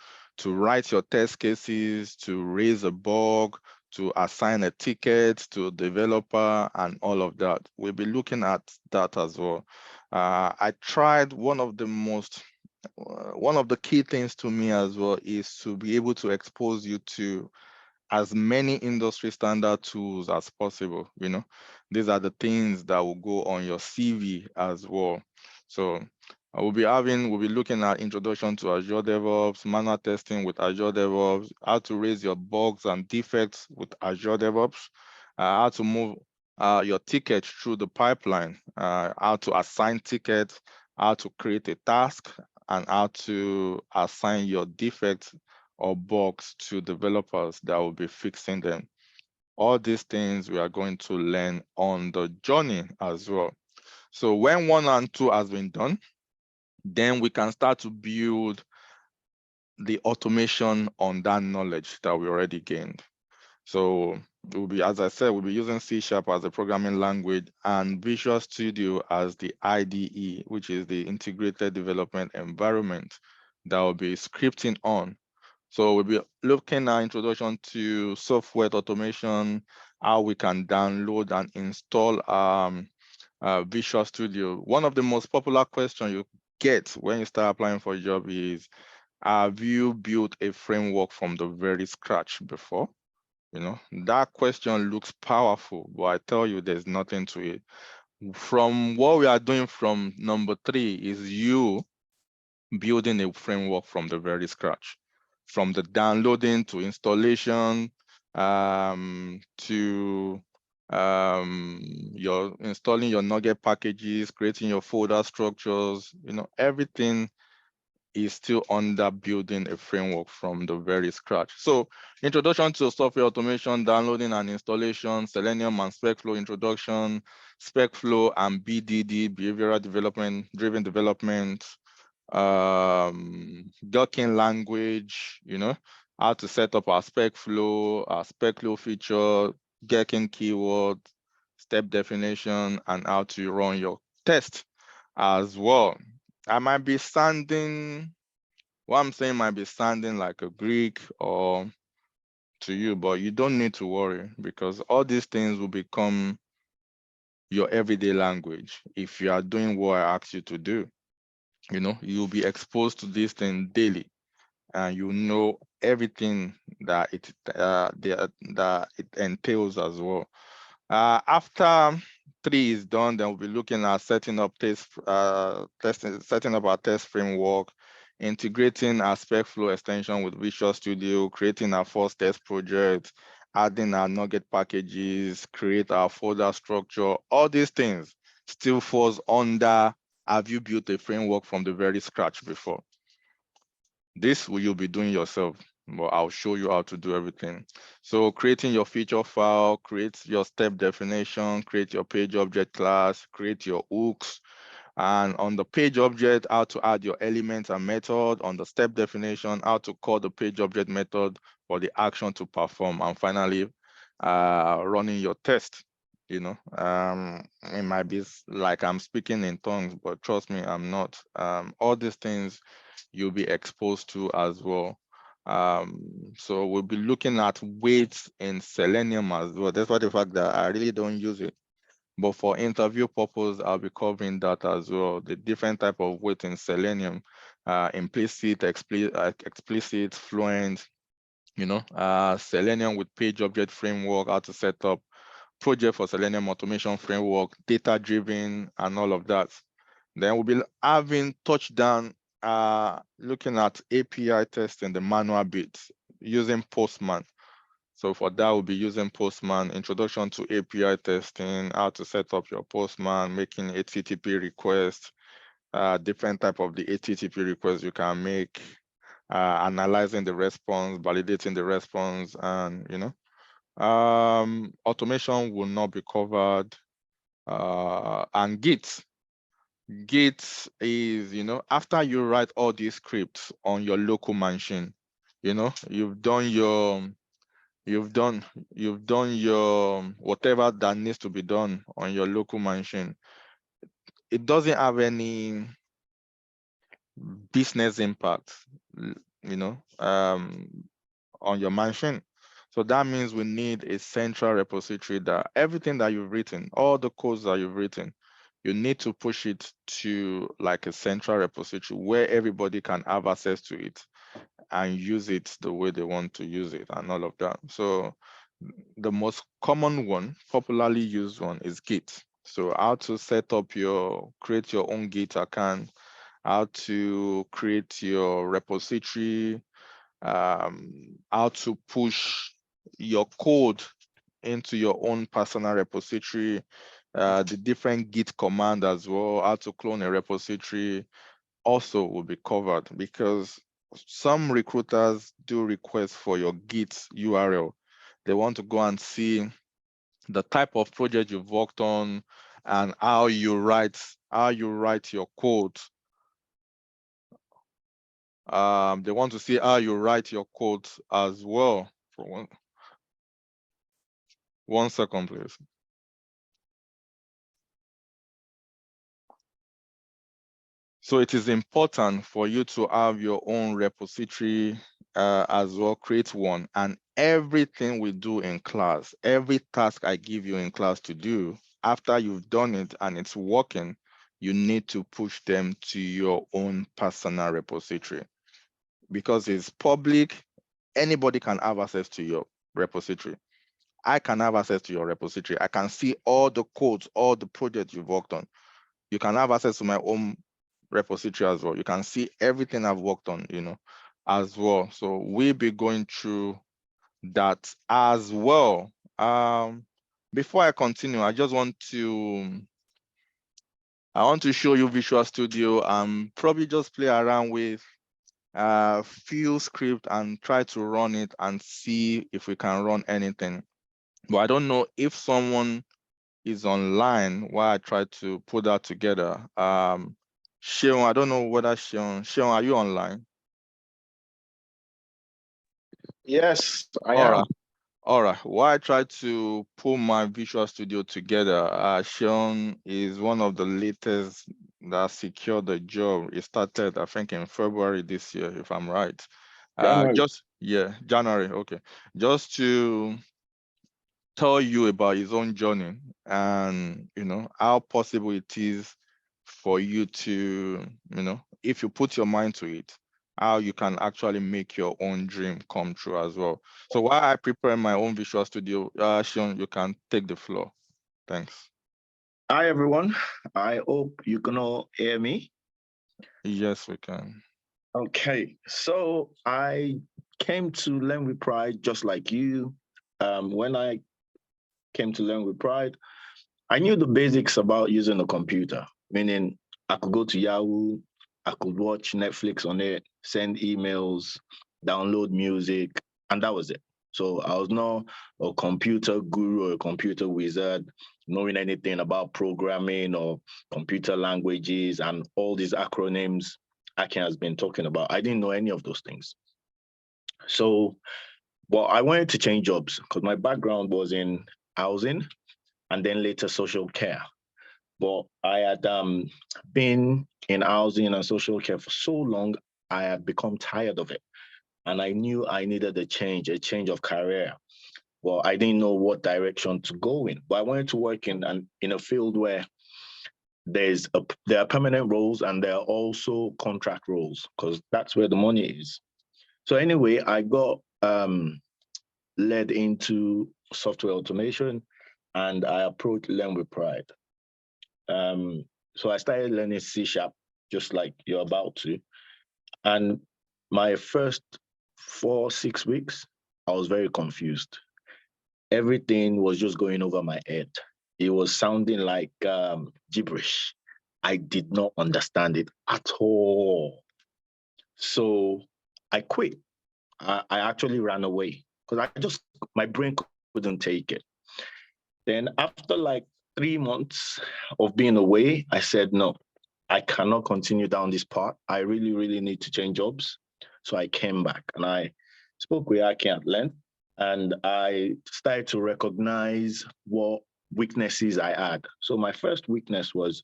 write your test cases, to raise a bug, to assign a ticket to a developer, and all of that. We'll be looking at that as well. I tried one of the key things to me as well is to be able to expose you to as many industry standard tools as possible. These are the things that will go on your CV as well. So we'll be looking at introduction to Azure DevOps, manual testing with Azure DevOps, how to raise your bugs and defects with Azure DevOps, how to move your tickets through the pipeline, how to assign tickets, how to create a task, and how to assign your defects or bugs to developers that will be fixing them. All these things we are going to learn on the journey as well. So when 1 and 2 has been done, then we can start to build the automation on that knowledge that we already gained. So as I said, we'll be using C# as a programming language and Visual Studio as the IDE, which is the integrated development environment that will be scripting on. So we'll be looking at introduction to software automation, how we can download and install Visual Studio. One of the most popular questions you get when you start applying for a job is, have you built a framework from the very scratch before? That question looks powerful, but I tell you, there's nothing to it. From what we are doing from number 3 is you building a framework from the very scratch, from the downloading to installation, to your installing your Nugget packages, creating your folder structures. Everything is still under building a framework from the very scratch. So introduction to software automation, downloading and installation, Selenium and SpecFlow introduction, SpecFlow and BDD, behavioral development, driven development, docking language, how to set up our SpecFlow feature, Gherkin keyword, step definition, and how to run your test as well. I might be sounding, what I'm saying might be sounding like a Greek or to you, but you don't need to worry, because all these things will become your everyday language. If you are doing what I asked you to do, you'll be exposed to this thing daily, and you know everything that it entails as well. After 3 is done, then we'll be looking at setting up setting up our test framework, integrating Aspectflow extension with Visual Studio, creating our first test project, adding our Nugget packages, create our folder structure. All these things still falls under, have you built a framework from the very scratch before? This will you be doing yourself, but I'll show you how to do everything. So creating your feature file, create your step definition, create your page object class, create your hooks, and on the page object, how to add your elements and method. On the step definition, how to call the page object method for the action to perform. And finally, running your test. It might be like I'm speaking in tongues, but trust me, I'm not. All these things you'll be exposed to as well. So we'll be looking at weights in Selenium as well. That's why the fact that I really don't use it. But for interview purpose, I'll be covering that as well. The different type of weight in Selenium, implicit, explicit, fluent, Selenium with page object framework, how to set up project for Selenium automation framework, data-driven, and all of that. Then we'll be having touchdown, looking at API testing, the manual bits, using Postman. So for that, we'll be using Postman, introduction to API testing, how to set up your Postman, making HTTP requests, different type of the HTTP requests you can make, analyzing the response, validating the response, and automation will not be covered. And Git is, after you write all these scripts on your local machine, you've done your whatever that needs to be done on your local machine. It doesn't have any business impact, on your machine. So that means we need a central repository that everything that you've written, all the codes that you've written, you need to push it to like a central repository where everybody can have access to it and use it the way they want to use it and all of that. So the most common one, popularly used one, is Git. So how to create your own Git account, how to create your repository, how to push your code into your own personal repository, the different Git command as well, how to clone a repository also will be covered, because some recruiters do request for your Git URL. They want to go and see the type of project you've worked on and how you write your code. They want to see how you write your code as well. For one second, please. So it is important for you to have your own repository as well, create one. And everything we do in class, every task I give you in class to do, after you've done it and it's working, you need to push them to your own personal repository. Because it's public, anybody can have access to your repository. I can have access to your repository. I can see all the codes, all the projects you've worked on. You can have access to my own repository as well. You can see everything I've worked on, as well. So we'll be going through that as well. Before I continue, I want to show you Visual Studio and probably just play around with few script and try to run it and see if we can run anything. But I don't know if someone is online while I try to put that together. Sean, I don't know whether Sean, are you online? Yes, I am. All right. While I try to pull my Visual Studio together, Sean is one of the latest that secured the job. It started, I think, in February this year, if I'm right. January. January. Okay. Just to tell you about his own journey and how possible it is for you to, if you put your mind to it, how you can actually make your own dream come true as well. So while I prepare my own Visual Studio, Sean, you can take the floor. Thanks. Hi, everyone. I hope you can all hear me. Yes, we can. Okay, so I came to Learn with Pride just like you. When I came to Learn with Pride, I knew the basics about using a computer, meaning I could go to Yahoo, I could watch Netflix on it, send emails, download music, and that was it. So I was not a computer guru or a computer wizard, knowing anything about programming or computer languages and all these acronyms Akin has been talking about. I didn't know any of those things. So, well, I wanted to change jobs because my background was in housing and then later social care. But I had been in housing and social care for so long, I had become tired of it. And I knew I needed a change of career. Well, I didn't know what direction to go in, but I wanted to work in a field where there are permanent roles and there are also contract roles because that's where the money is. So anyway, I got led into software automation and I approached Learn with Pride. So I started learning C#, just like you're about to. And my first 4-6 weeks, I was very confused. Everything was just going over my head. It was sounding like gibberish. I did not understand it at all. So I quit. I actually ran away because my brain couldn't take it. Then after like 3 months of being away, I said, no, I cannot continue down this path. I really, really need to change jobs. So I came back and I spoke with Aki at length and I started to recognize what weaknesses I had. So my first weakness was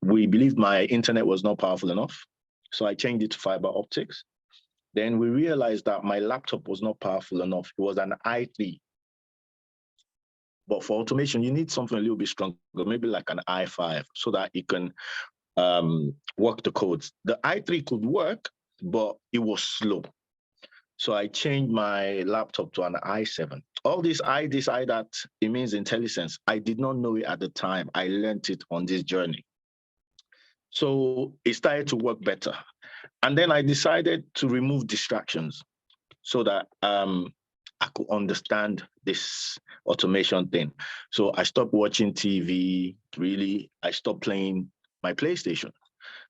we believed my internet was not powerful enough. So I changed it to fiber optics. Then we realized that my laptop was not powerful enough. It was an i3. But for automation, you need something a little bit stronger, maybe like an i5, so that it can work the codes. The i3 could work, but it was slow. So I changed my laptop to an i7. All this I that, it means IntelliSense. I did not know it at the time. I learned it on this journey. So it started to work better. And then I decided to remove distractions so that I could understand this automation thing. So I stopped watching TV, really. I stopped playing my PlayStation.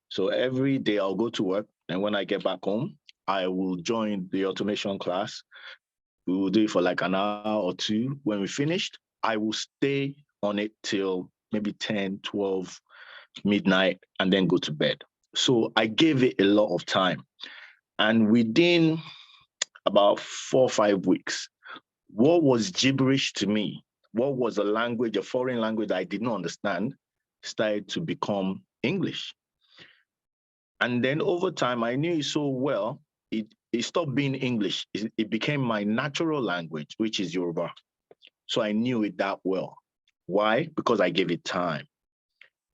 So every day I'll go to work, and when I get back home, I will join the automation class. We will do it for like an hour or two. When we finished, I will stay on it till maybe 10, 12 midnight and then go to bed. So I gave it a lot of time. And within about 4 or 5 weeks, what was gibberish to me, what was a language, a foreign language that I did not understand, started to become English. And then over time, I knew it so well, it stopped being English. It became my natural language, which is Yoruba. So I knew it that well. Why? Because I gave it time.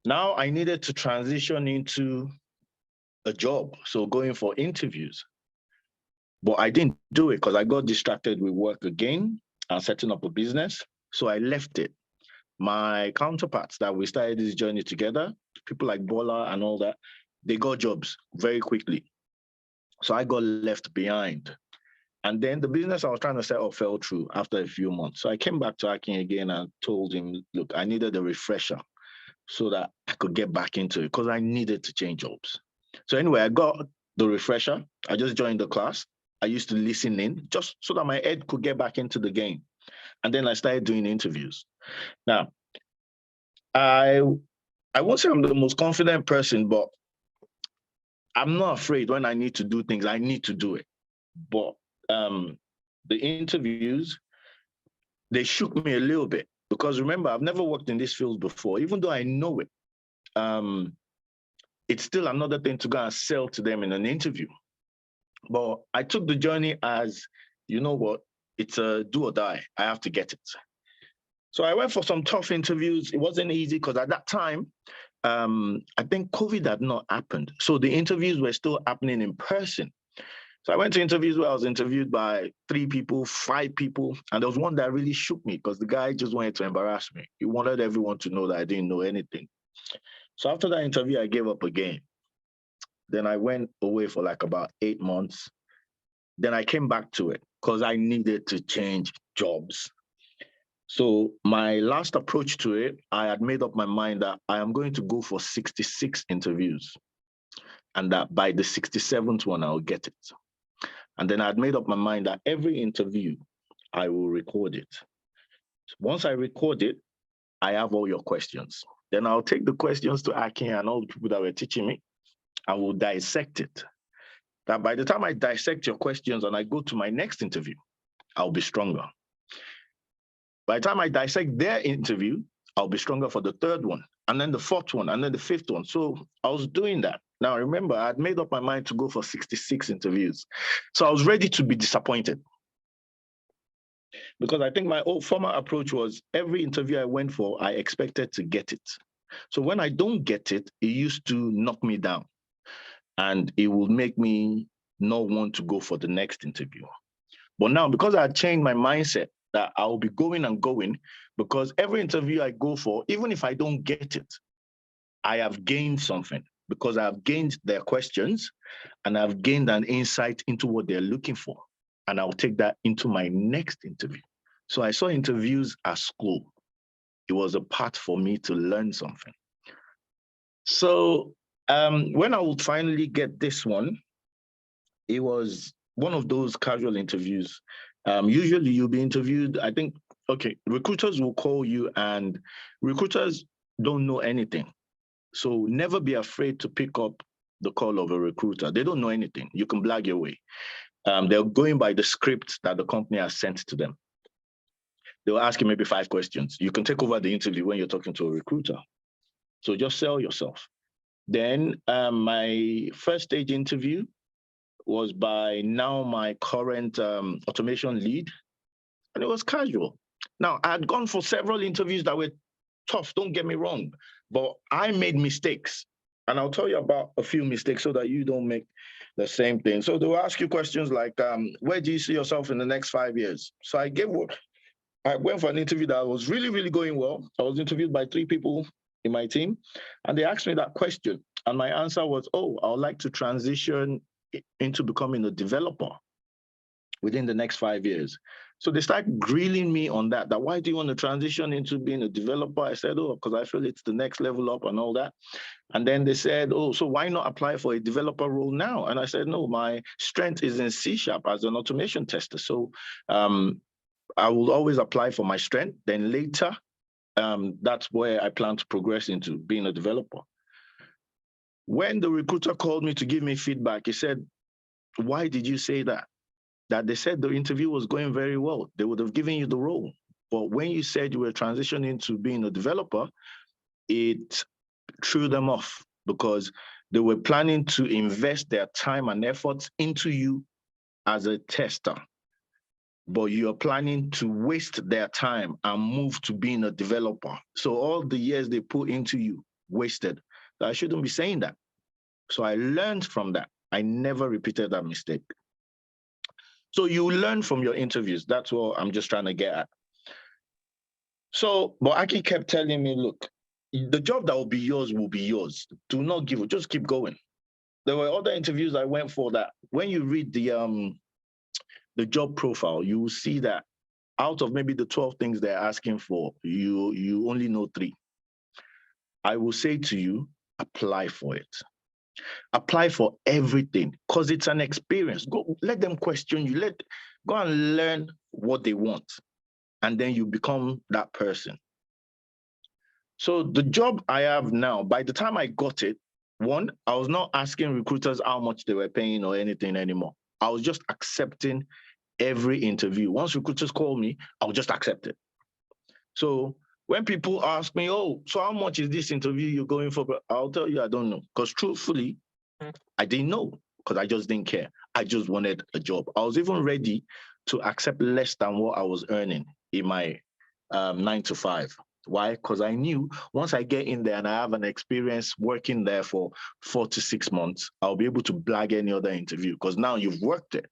Now I needed to transition into a job. So going for interviews. But I didn't do it because I got distracted with work again and setting up a business. So I left it. My counterparts that we started this journey together, people like Bola and all that, they got jobs very quickly. So I got left behind. And then the business I was trying to set up fell through after a few months. So I came back to Akin again and told him, look, I needed a refresher so that I could get back into it because I needed to change jobs. So anyway, I got the refresher. I just joined the class. I used to listen in just so that my head could get back into the game. And then I started doing interviews. Now, I won't say I'm the most confident person, but I'm not afraid when I need to do things. I need to do it. But the interviews, they shook me a little bit because remember, I've never worked in this field before. Even though I know it, it's still another thing to go and sell to them in an interview. But I took the journey as, you know what, it's a do or die. I have to get it. So I went for some tough interviews. It wasn't easy because at that time, I think COVID had not happened. So the interviews were still happening in person. So I went to interviews where I was interviewed by 3 people, 5 people, and there was one that really shook me because the guy just wanted to embarrass me. He wanted everyone to know that I didn't know anything. So after that interview, I gave up again. Then I went away for like about 8 months. Then I came back to it because I needed to change jobs. So my last approach to it, I had made up my mind that I am going to go for 66 interviews and that by the 67th one, I'll get it. And then I had made up my mind that every interview, I will record it. Once I record it, I have all your questions. Then I'll take the questions to Akin and all the people that were teaching me, and we'll dissect it. That by the time I dissect your questions and I go to my next interview, I'll be stronger. By the time I dissect their interview, I'll be stronger for the 3rd one, and then the 4th one, and then the 5th one. So I was doing that. Now, remember, I had made up my mind to go for 66 interviews. So I was ready to be disappointed. Because I think my old former approach was every interview I went for, I expected to get it. So when I don't get it, it used to knock me down. And it will make me not want to go for the next interview. But now, because I had changed my mindset that I'll be going and going, because every interview I go for, even if I don't get it, I have gained something because I've gained their questions and I've gained an insight into what they're looking for. And I'll take that into my next interview. So I saw interviews as school. It was a path for me to learn something. So when I would finally get this one, it was one of those casual interviews. Usually you'll be interviewed, I think, okay, recruiters will call you and recruiters don't know anything. So never be afraid to pick up the call of a recruiter. They don't know anything. You can blag your way. They're going by the script that the company has sent to them. They'll ask you maybe 5 questions. You can take over the interview when you're talking to a recruiter. So just sell yourself. Then my first stage interview was by now my current automation lead, and it was casual. Now, I had gone for several interviews that were tough, don't get me wrong, but I made mistakes. And I'll tell you about a few mistakes so that you don't make the same thing. So they'll ask you questions like, where do you see yourself in the next 5 years? So I went for an interview that was really, really going well. I was interviewed by 3 people in my team, and they asked me that question. And my answer was, I would like to transition into becoming a developer within the next 5 years. So they start grilling me on that why do you want to transition into being a developer? I said, because I feel it's the next level up and all that. And then they said, so why not apply for a developer role now? And I said, no, my strength is in C# as an automation tester. So I will always apply for my strength. Then later, that's where I plan to progress into being a developer. When the recruiter called me to give me feedback, he said, why did you say that? That they said the interview was going very well. They would have given you the role. But when you said you were transitioning to being a developer, it threw them off because they were planning to invest their time and efforts into you as a tester. But you're planning to waste their time and move to being a developer. So all the years they put into you, wasted. So I shouldn't be saying that. So I learned from that. I never repeated that mistake. So you learn from your interviews. That's what I'm just trying to get at. So, but Aki kept telling me, look, the job that will be yours. Do not give up, just keep going. There were other interviews I went for that when you read the job profile, you will see that out of maybe the 12 things they're asking for, you only know 3. I will say to you, apply for it. Apply for everything because it's an experience. Go, let them question you. Go and learn what they want, and then you become that person. So the job I have now, by the time I got it, one, I was not asking recruiters how much they were paying or anything anymore. I was just accepting every interview. Once recruiters call me, I'll just accept it. So when people ask me, so how much is this interview you're going for? I'll tell you, I don't know. Because truthfully, I didn't know because I just didn't care. I just wanted a job. I was even ready to accept less than what I was earning in my 9 to 5. Why? Because I knew once I get in there and I have an experience working there for 4 to 6 months, I'll be able to blag any other interview because now you've worked it.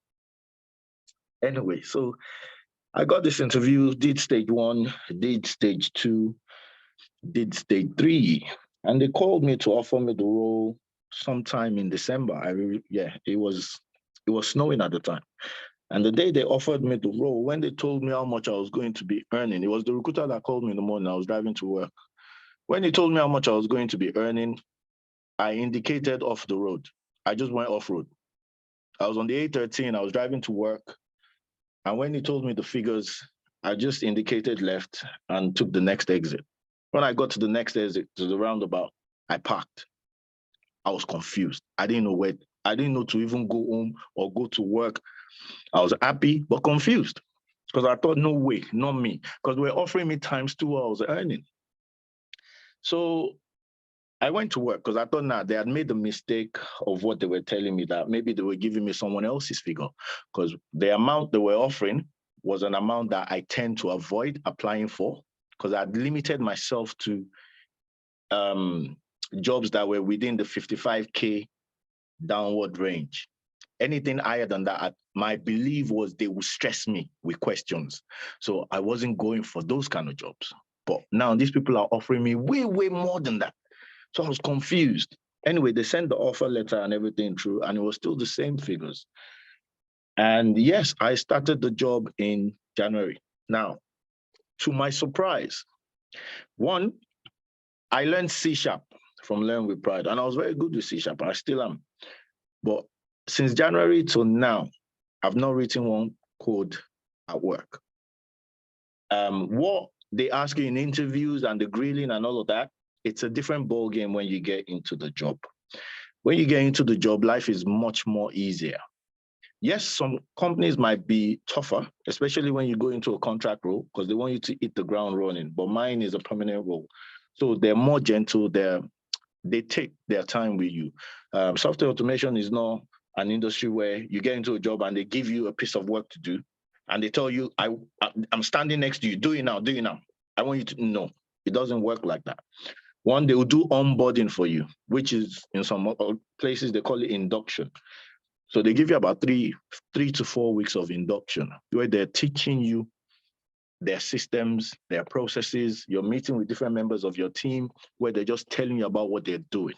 Anyway, so I got this interview, did stage 1, did stage 2, did stage 3, and they called me to offer me the role sometime in December. It was snowing at the time. And the day they offered me the role, when they told me how much I was going to be earning, it was the recruiter that called me in the morning. I was driving to work. When he told me how much I was going to be earning, I indicated off the road. I just went off road. I was on the A13. I was driving to work. And when he told me the figures, I just indicated left and took the next exit. When I got to the next exit, to the roundabout, I parked. I was confused. I didn't know to even go home or go to work. I was happy, but confused because I thought, no way, not me, because they were offering me times 2 hours earning. So I went to work because I thought, they had made the mistake of what they were telling me, that maybe they were giving me someone else's figure, because the amount they were offering was an amount that I tend to avoid applying for because I'd limited myself to jobs that were within the 55K downward range. Anything higher than that, my belief was they would stress me with questions. So I wasn't going for those kind of jobs. But now these people are offering me way, way more than that. So I was confused. Anyway, they sent the offer letter and everything through, and it was still the same figures. And yes, I started the job in January. Now, to my surprise, one, I learned C# from Learn with Pride, and I was very good with C#. I still am. But since January till now, I've not written one code at work. What they ask you in interviews and the grilling and all of that, it's a different ball game when you get into the job. When you get into the job, life is much more easier. Yes, some companies might be tougher, especially when you go into a contract role, because they want you to hit the ground running, but mine is a permanent role. So they're more gentle, they take their time with you. Software automation is not an industry where you get into a job and they give you a piece of work to do, and they tell you, I'm standing next to you, do it now. I want you to know. It doesn't work like that. One, they will do onboarding for you, which is in some places, they call it induction. So they give you about 3 to 4 weeks of induction, where they're teaching you their systems, their processes. You're meeting with different members of your team, where they're just telling you about what they're doing.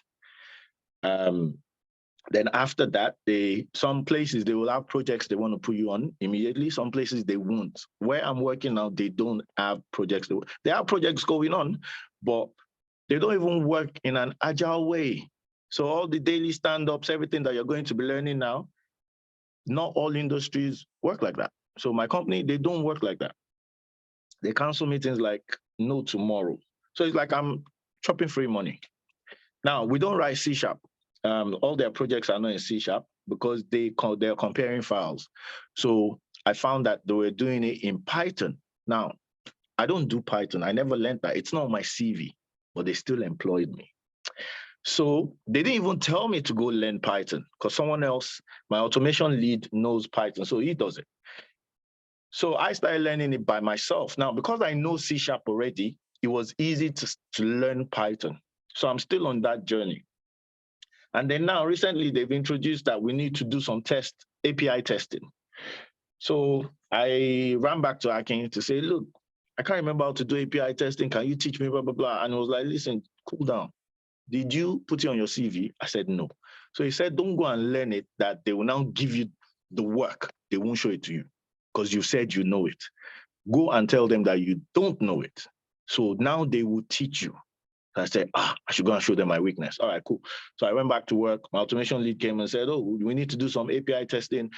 Then after that, some places they will have projects they want to put you on immediately. Some places they won't. Where I'm working now, they don't have projects. They have projects going on, but they don't even work in an agile way. So all the daily stand-ups, everything that you're going to be learning now, not all industries work like that. So my company, they don't work like that. They cancel meetings like no tomorrow. So it's like I'm chopping free money. Now, we don't write C#. All their projects are not in C# because they're comparing files. So I found that they were doing it in Python. Now, I don't do Python. I never learned that. It's not on my CV, but they still employed me. So they didn't even tell me to go learn Python because someone else, my automation lead, knows Python, so he does it. So I started learning it by myself. Now, because I know C# already, it was easy to learn Python. So I'm still on that journey. And then now recently they've introduced that we need to do some API testing. So I ran back to Akin to say, look, I can't remember how to do API testing. Can you teach me, blah, blah, blah. And he was like, listen, cool down. Did you put it on your CV? I said, no. So he said, don't go and learn it, that they will now give you the work. They won't show it to you because you said you know it. Go and tell them that you don't know it. So now they will teach you. I said, I should go and show them my weakness. All right, cool. So I went back to work. My automation lead came and said, oh, we need to do some API testing.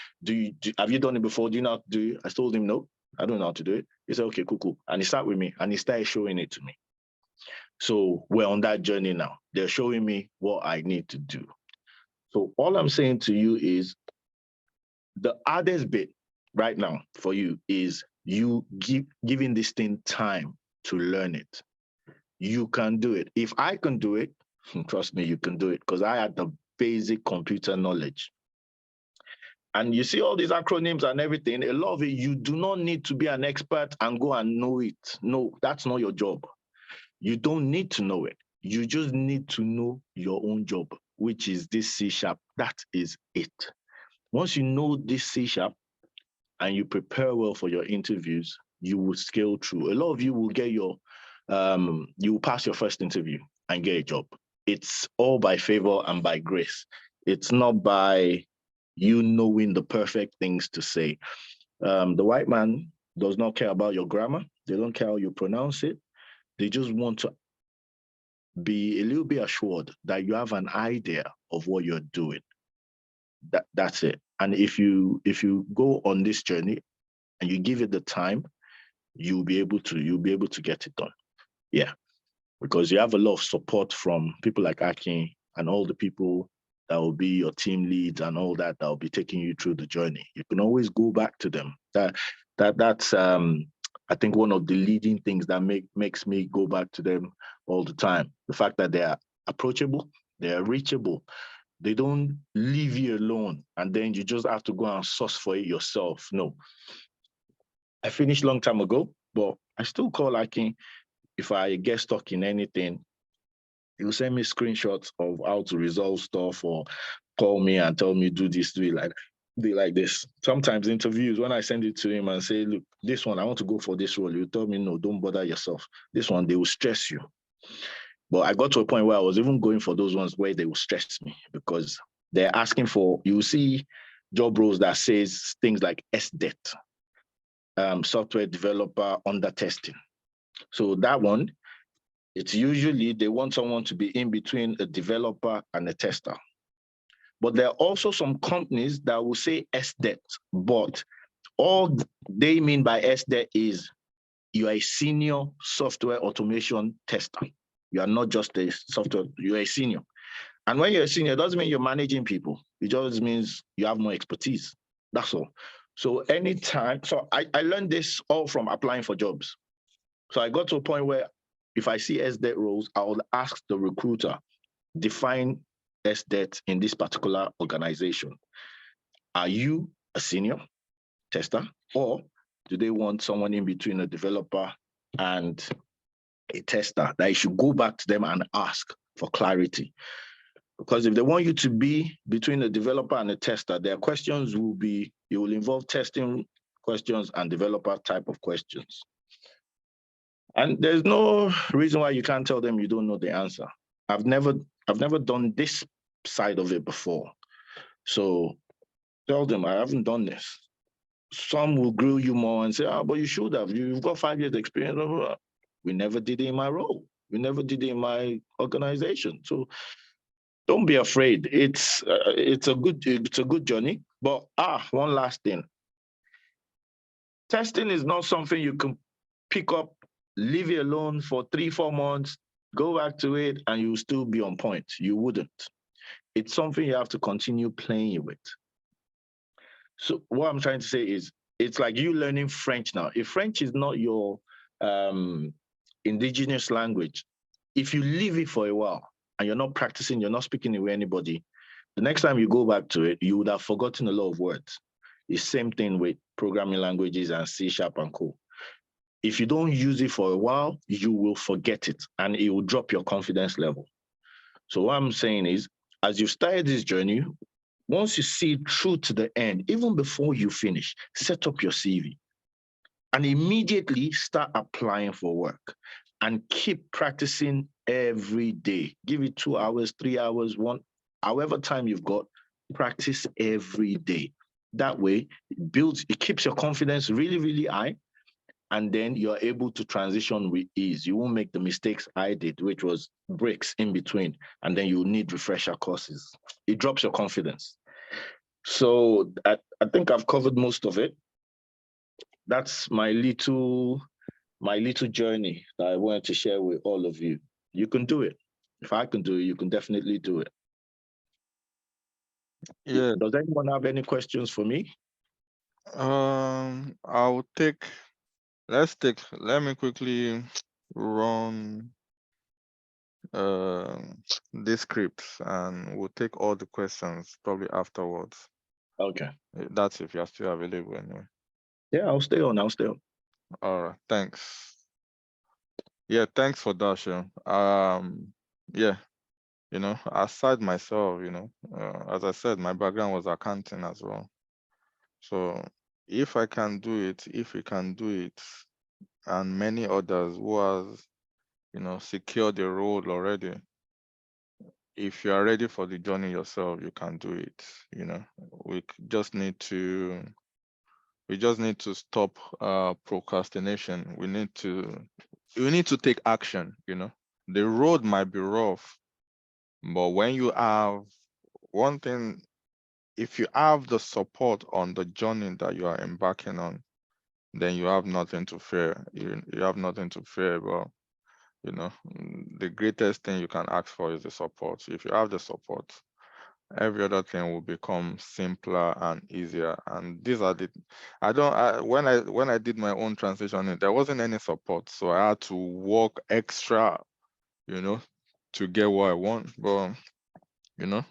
Have you done it before? Do you know how to do it? I told him, no, I don't know how to do it. He said, okay, cool. And he sat with me and he started showing it to me. So we're on that journey now. They're showing me what I need to do. So all I'm saying to you is the hardest bit right now for you is you giving this thing time to learn it. You can do it. If I can do it, trust me, you can do it because I had the basic computer knowledge. And you see all these acronyms and everything, a lot of it, you do not need to be an expert and go and know it. No, that's not your job. You don't need to know it. You just need to know your own job, which is this C#. That is it. Once you know this C# and you prepare well for your interviews, you will scale through. A lot of you will get you will pass your first interview and get a job. It's all by favor and by grace. It's not by you knowing the perfect things to say. The white man does not care about your grammar. They don't care how you pronounce it. They just want to be a little bit assured that you have an idea of what you're doing. That's it. And if you go on this journey and you give it the time, you'll be able to get it done. Yeah. Because you have a lot of support from people like Akin and all the people that will be your team leads and all that will be taking you through the journey. You can always go back to them. That's I think one of the leading things that makes me go back to them all the time. The fact that they are approachable, they are reachable. They don't leave you alone and then you just have to go and source for it yourself. No. I finished a long time ago, but I still call Akin. If I get stuck in anything, he will send me screenshots of how to resolve stuff or call me and tell me, do this, do it like this. Sometimes interviews, when I send it to him and say, look, this one, I want to go for this role, he'll tell me, no, don't bother yourself. This one, they will stress you. But I got to a point where I was even going for those ones where they will stress me because they're asking for, you see job roles that says things like SDET, software developer under testing. So that one, it's usually they want someone to be in between a developer and a tester. But there are also some companies that will say SDET, but all they mean by SDET is you are a senior software automation tester. You are not just a software, you're a senior. And when you're a senior, it doesn't mean you're managing people. It just means you have more expertise. That's all. So anytime, so I learned this all from applying for jobs. So I got to a point where if I see SDET roles, I will ask the recruiter, define SDET in this particular organization. Are you a senior tester or do they want someone in between a developer and a tester that you should go back to them and ask for clarity? Because if they want you to be between a developer and a tester, their questions will be, it will involve testing questions and developer type of questions. And there's no reason why you can't tell them you don't know the answer. I've never done this side of it before. So tell them I haven't done this. Some will grill you more and say, but you should have. You've got 5 years experience. We never did it in my role. We never did it in my organization. So don't be afraid. It's a good journey. But one last thing. Testing is not something you can pick up, leave it alone for 3-4 months, go back to it, and you'll still be on point. You wouldn't. It's something you have to continue playing with. So what I'm trying to say is, it's like you learning French now. If French is not your indigenous language, if you leave it for a while and you're not practicing, you're not speaking it with anybody, the next time you go back to it, you would have forgotten a lot of words. The same thing with programming languages and C# and co. If you don't use it for a while, you will forget it and it will drop your confidence level. So what I'm saying is, as you started this journey, once you see it through to the end, even before you finish, set up your CV and immediately start applying for work and keep practicing every day. Give it 2 hours, 3 hours, however time you've got, practice every day. That way, it keeps your confidence really, really high. And then you're able to transition with ease. You won't make the mistakes I did, which was breaks in between, and then you need refresher courses. It drops your confidence. So I think I've covered most of it. That's my little journey that I wanted to share with all of you. You can do it. If I can do it, you can definitely do it. Yeah. Does anyone have any questions for me? Let me quickly run this script and we'll take all the questions probably afterwards. Okay. That's if you're still available anyway. Yeah, I'll stay on. I'll stay on. All right, thanks. Yeah, thanks for that, Sean. Yeah, aside myself, as I said, my background was accounting as well. So if I can do it, if we can do it, and many others who has, secured the role already, if you are ready for the journey yourself, you can do it. We just need to stop procrastination. We need to take action. The road might be rough, but when you have one thing, if you have the support on the journey that you are embarking on, then you have nothing to fear. You have nothing to fear about. The greatest thing you can ask for is the support. If you have the support, every other thing will become simpler and easier. And these are the when I did my own transition, there wasn't any support, so I had to work extra, to get what I want. But you know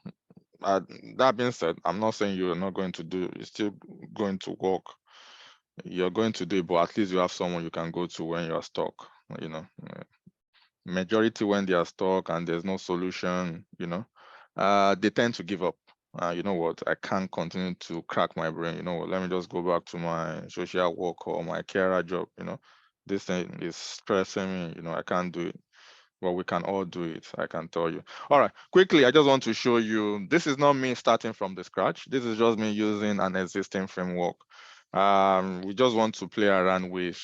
that being said, I'm not saying you're not going to do, you're still going to work, you're going to do it, but at least you have someone you can go to when you're stuck. Majority, when they are stuck and there's no solution, they tend to give up. You know what, I can't continue to crack my brain. You know what, let me just go back to my social work or my carer job. This thing is stressing me. I can't do it. But we can all do it, I can tell you. All right, quickly, I just want to show you, this is not me starting from the scratch. This is just me using an existing framework. We just want to play around with,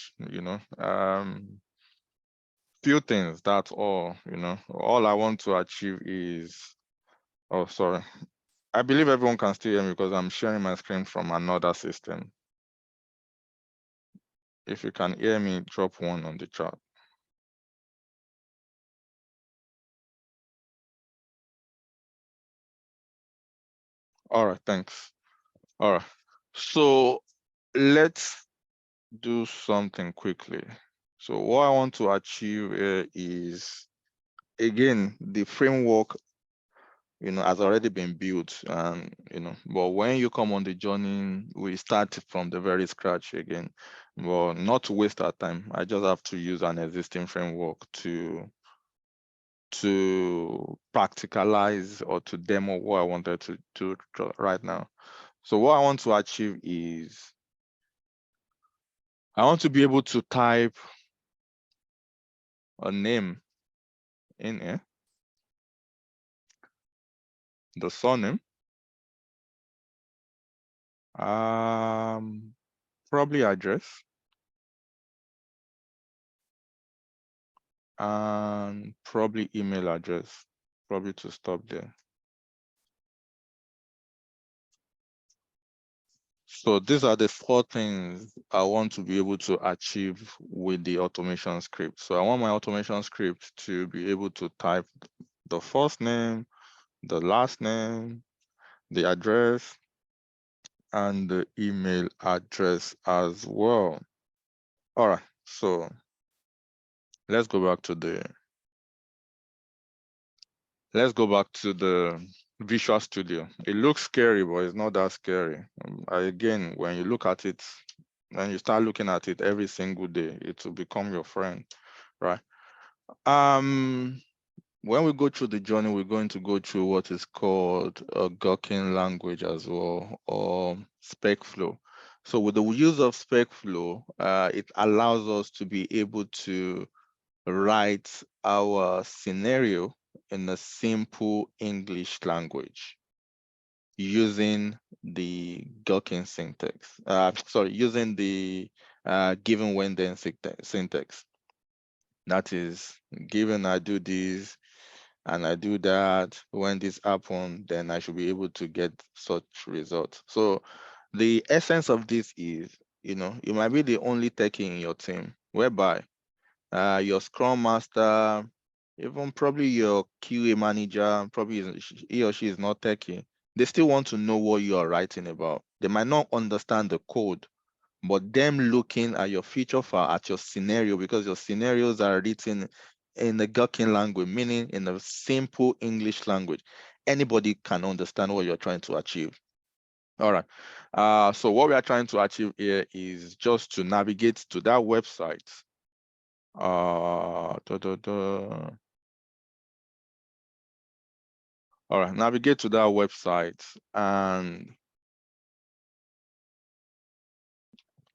few things, that's all. All I want to achieve is, oh, sorry. I believe everyone can still hear me because I'm sharing my screen from another system. If you can hear me, drop one on the chat. All right, thanks. All right, so let's do something quickly. So what I want to achieve here is, again, the framework, has already been built, and but when you come on the journey, we start from the very scratch again. But not to waste our time, I just have to use an existing framework to practicalize or to demo what I wanted to do right now. So what I want to achieve is, I want to be able to type a name in here, the surname, probably address, and probably email address, probably to stop there. So these are the 4 things I want to be able to achieve with the automation script. So I want my automation script to be able to type the first name, the last name, the address, and the email address as well. All right, so let's go back to the Visual Studio. It looks scary, but it's not that scary. Again, when you look at it, when you start looking at it every single day, it will become your friend, right? When we go through the journey, we're going to go through what is called a Gherkin language as well, or SpecFlow. So with the use of SpecFlow, it allows us to be able to write our scenario in a simple English language using the Gherkin syntax. Using the given when then syntax. That is, given I do this and I do that, when this happens, then I should be able to get such results. So the essence of this is, you might be the only techie in your team, whereby your Scrum Master, even probably your QA manager, probably he or she is not techie. They still want to know what you are writing about. They might not understand the code, but them looking at your feature file, at your scenario, because your scenarios are written in the Gherkin language, meaning in a simple English language, anybody can understand what you're trying to achieve. All right. So what we are trying to achieve here is just to navigate to that website. All right, navigate to that website, and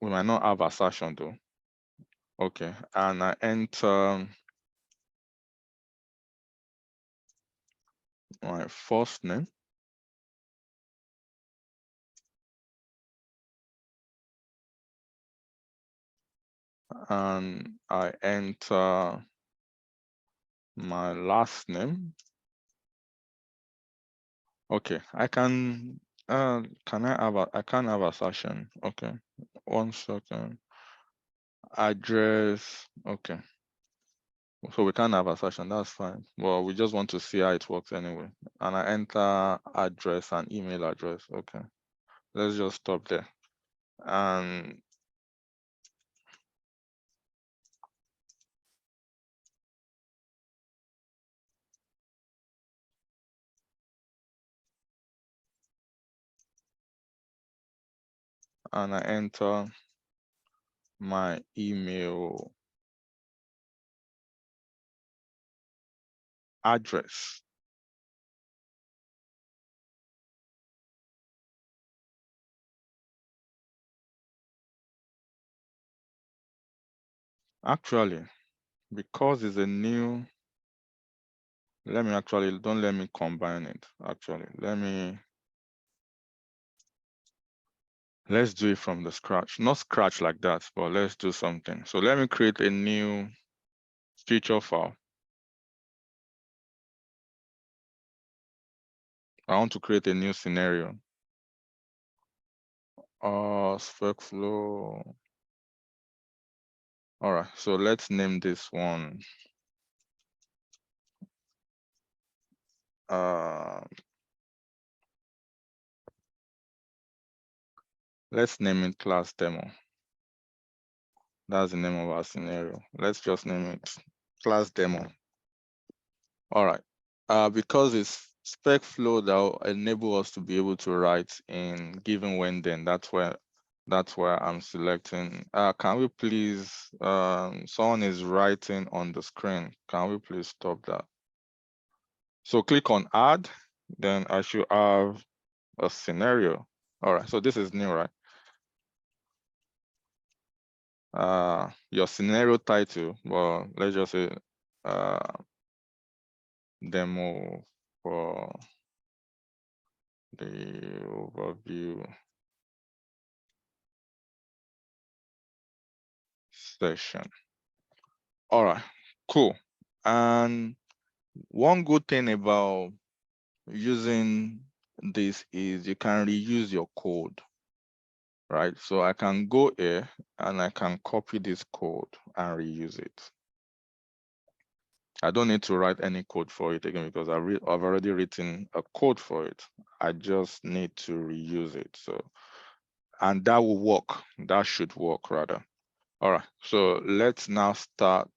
we might not have assertion though. Okay, and I enter my first name. And I enter my last name. Okay, I can I can't have assertion. Okay, 1 second. Address. Okay, so we can't have assertion, that's fine. Well, we just want to see how it works anyway. And I enter address and email address. Okay, let's just stop there. And I enter my email address. Actually, because it's a new, don't let me combine it. Actually, let's do it from the scratch. Not scratch like that, but let's do something. So let me create a new feature file. I want to create a new scenario. SpecFlow. All right, so let's name this one. Let's name it class demo. That's the name of our scenario. Let's just name it class demo. All right. Because it's SpecFlow that will enable us to be able to write in given when then. That's where I'm selecting. Can we please, someone is writing on the screen. Can we please stop that? So click on add, then I should have a scenario. All right, so this is new, right? Your scenario title, well, let's just say demo for the overview session. All right, cool. And one good thing about using this is you can reuse your code, right? So I can go here and I can copy this code and reuse it. I don't need to write any code for it again because I've already written a code for it. I just need to reuse it. So, and that will work. That should work rather. All right, so let's now start.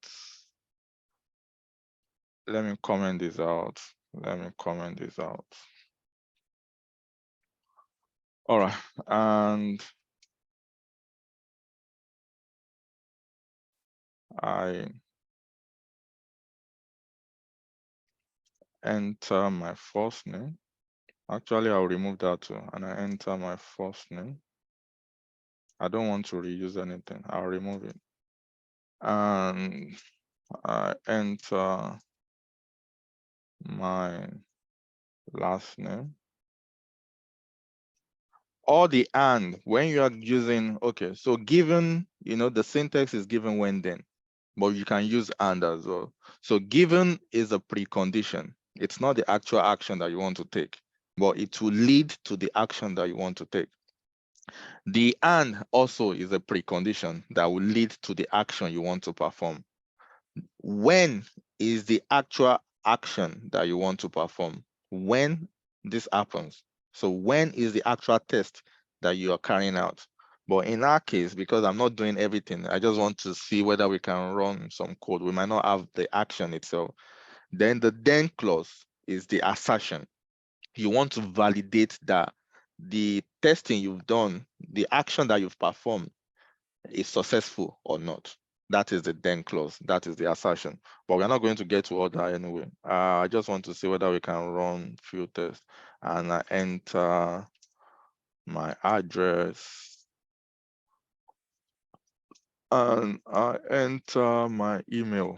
Let me comment this out. All right, and I enter my first name. Actually, I'll remove that too, and I enter my first name. I don't want to reuse anything. I'll remove it. And I enter my last name. Or the and, when you are using, okay, so given, the syntax is given when then, but you can use and as well. So given is a precondition. It's not the actual action that you want to take, but it will lead to the action that you want to take. The and also is a precondition that will lead to the action you want to perform. When is the actual action that you want to perform? When this happens. So when is the actual test that you are carrying out? But in our case, because I'm not doing everything, I just want to see whether we can run some code. We might not have the action itself. Then the then clause is the assertion. You want to validate that the testing you've done, the action that you've performed is successful or not. That is the then clause. That is the assertion. But we're not going to get to all that anyway. I just want to see whether we can run few tests, and I enter my address and I enter my email.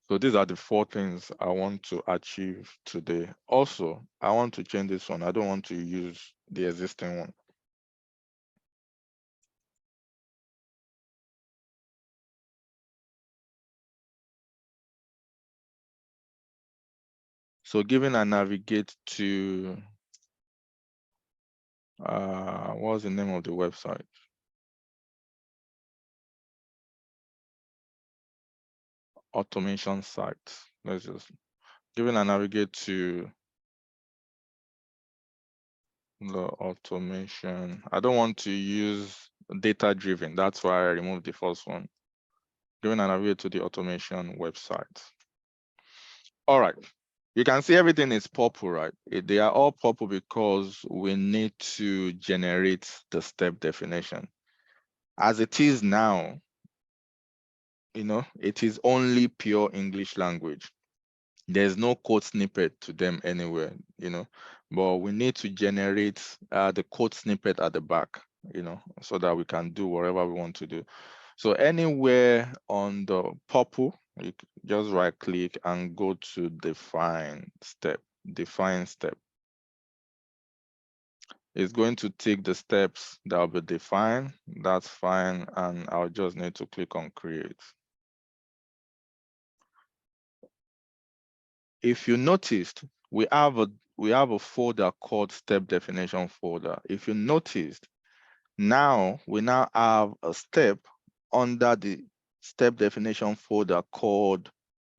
So these are the 4 things I want to achieve today. Also, I want to change this one. I don't want to use the existing one. So given I navigate to, what's the name of the website? Automation site. Let's just, given I navigate to the automation, I don't want to use data driven. That's why I removed the first one. Given I navigate to the automation website. All right. You can see everything is purple, right? They are all purple because we need to generate the step definition. As it is now, it is only pure English language. There's no code snippet to them anywhere, but we need to generate the code snippet at the back, so that we can do whatever we want to do. So anywhere on the purple, you just right click and go to define step. It's going to take the steps that will be defined. That's fine. And I'll just need to click on create. If you noticed, we have a folder called step definition folder. If you noticed, we now have a step under the step definition folder called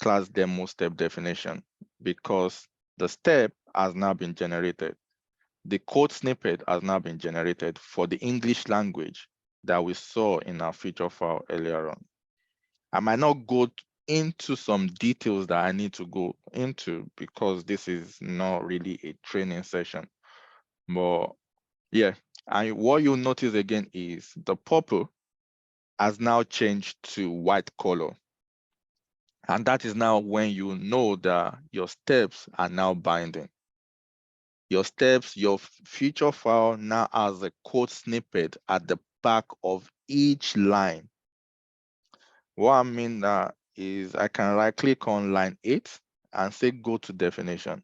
class demo step definition, because the step has now been generated. The code snippet has now been generated for the English language that we saw in our feature file earlier on. I might not go into some details that I need to go into because this is not really a training session. But yeah, and what you'll notice again is the purple has now changed to white color. And that is now when you know that your steps are now binding. Your steps, your feature file now has a code snippet at the back of each line. What I mean is I can right click on line 8 and say go to definition.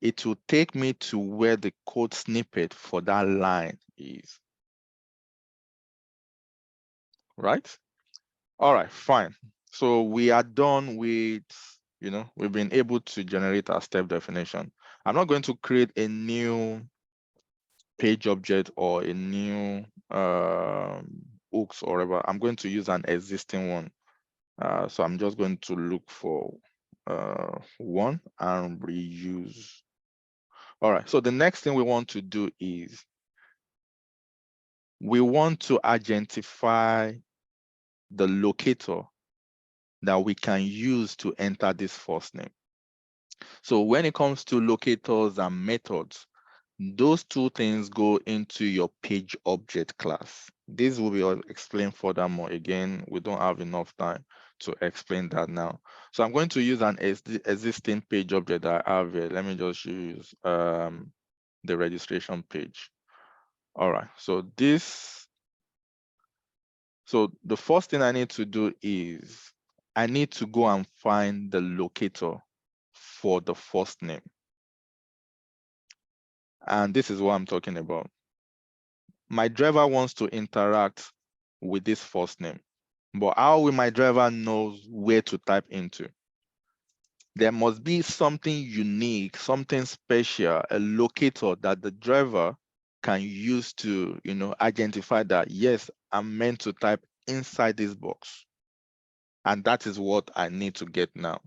It will take me to where the code snippet for that line is. Right? All right, fine. So we are done with, we've been able to generate our step definition. I'm not going to create a new page object or a new hooks or whatever. I'm going to use an existing one. So I'm just going to look for one and reuse. All right, so the next thing we want to do is we want to identify the locator that we can use to enter this first name. So when it comes to locators and methods, those 2 things go into your page object class. This will be explained furthermore. Again, we don't have enough time to explain that now. So I'm going to use an existing page object that I have here. Let me just use the registration page. All right, so the first thing I need to do is I need to go and find the locator for the first name. And this is what I'm talking about. My driver wants to interact with this first name, but how will my driver know where to type into? There must be something unique, something special, a locator that the driver can use to, identify that, yes, I'm meant to type inside this box. And that is what I need to get now.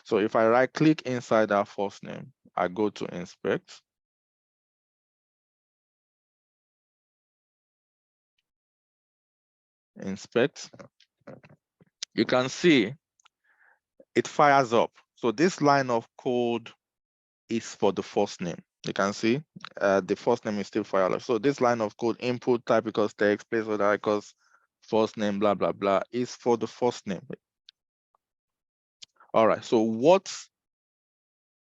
So if I right click inside that first name, I go to inspect. Inspect. You can see it fires up. So this line of code is for the first name. You can see the first name is still fire. So this line of code, input type equals text, placeholder equals first name, blah, blah, blah, is for the first name. All right, so what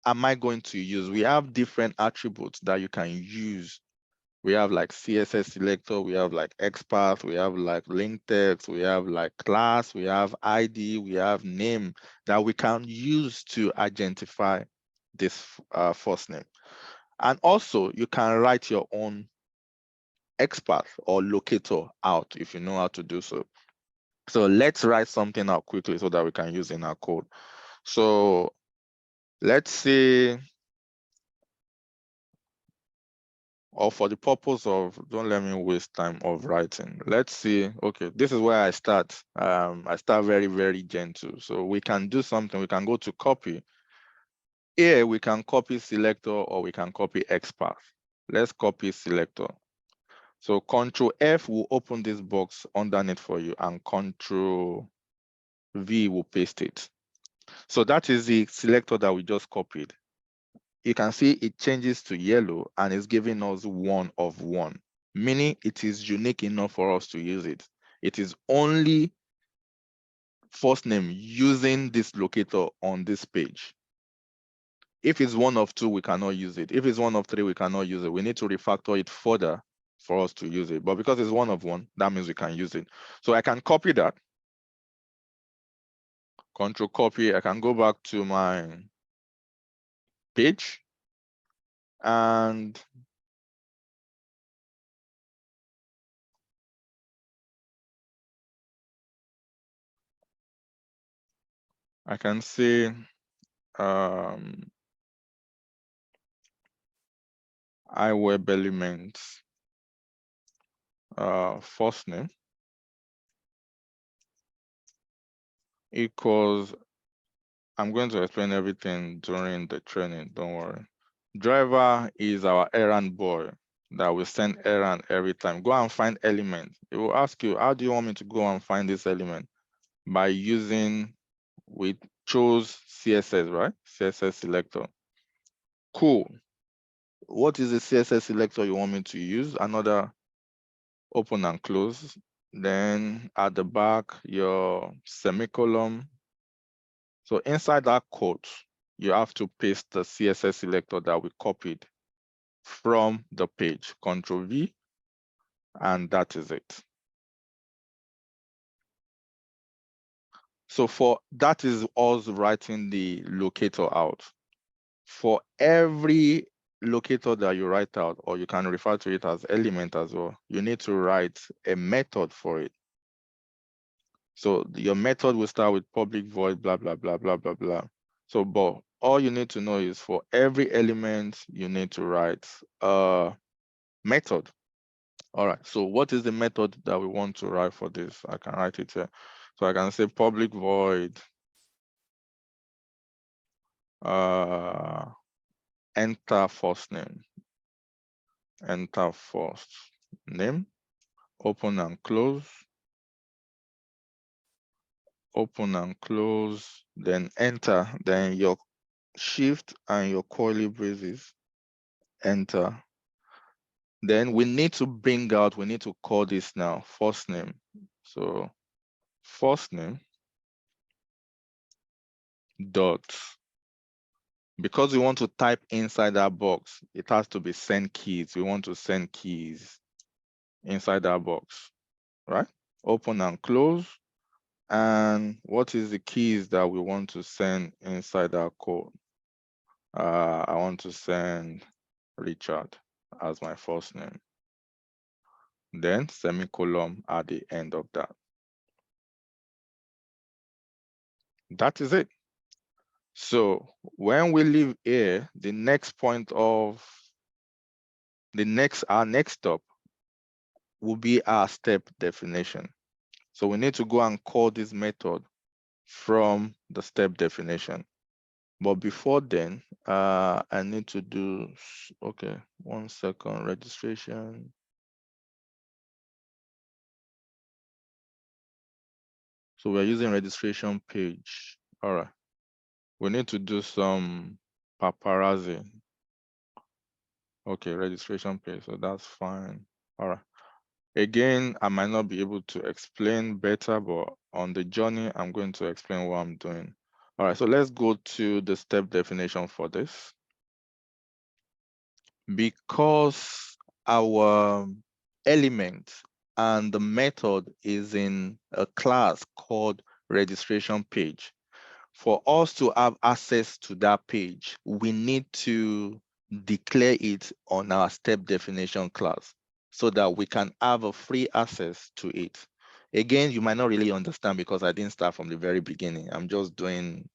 am I going to use? We have different attributes that you can use. We have like CSS selector, we have like XPath, we have like link text, we have like class, we have ID, we have name that we can use to identify this first name. And also you can write your own XPath or locator out if you know how to do so. So let's write something out quickly so that we can use in our code. So let's say, or for the purpose of, don't let me waste time of writing. Let's see, okay, this is where I start. I start very, very gentle. So we can do something, we can go to copy. Here we can copy selector or we can copy XPath. Let's copy selector. So Control F will open this box underneath for you and Control V will paste it. So that is the selector that we just copied. You can see it changes to yellow and it's giving us 1 of 1, meaning it is unique enough for us to use it. It is only first name using this locator on this page. If it's 1 of 2, we cannot use it. If it's 1 of 3, we cannot use it. We need to refactor it further for us to use it. But because it's 1 of 1, that means we can use it. So I can copy that. Control copy. I can go back to my page and I can say iWeb elements first name equals, I'm going to explain everything during the training, don't worry. Driver is our errand boy that will send errand every time. Go and find element. It will ask you, how do you want me to go and find this element? By using, we chose CSS, right? CSS selector. Cool. What is the CSS selector you want me to use? Another open and close. Then at the back, your semicolon. So inside that quote, you have to paste the CSS selector that we copied from the page, Control V, and that is it. So for that is us writing the locator out. For every locator that you write out, or you can refer to it as element as well, you need to write a method for it. So your method will start with public void, blah, blah, blah, blah, blah, blah. So, but all you need to know is for every element, you need to write a method. All right, so what is the method that we want to write for this? I can write it here. So I can say public void enter first name, enter first name, open and close, open and close, then enter, then your shift and your curly braces, enter. Then we need to bring out, we need to call this now first name. So first name dot, because we want to type inside that box, it has to be send keys. We want to send keys inside that box, right? Open and close. And what is the keys that we want to send inside our code? I want to send Richard as my first name. Then semicolon at the end of that. That is it. So when we leave here, the next point of our next step will be our step definition. So we need to go and call this method from the step definition. But before then, I need to do, okay, 1 second, registration. So we're using registration page. All right. We need to do some paparazzi. Okay, registration page, so that's fine. All right. Again, I might not be able to explain better, but on the journey, I'm going to explain what I'm doing. All right, so let's go to the step definition for this. Because our element and the method is in a class called registration page, for us to have access to that page, we need to declare it on our step definition class so that we can have a free access to it. Again, you might not really understand because I didn't start from the very beginning. I'm just doing,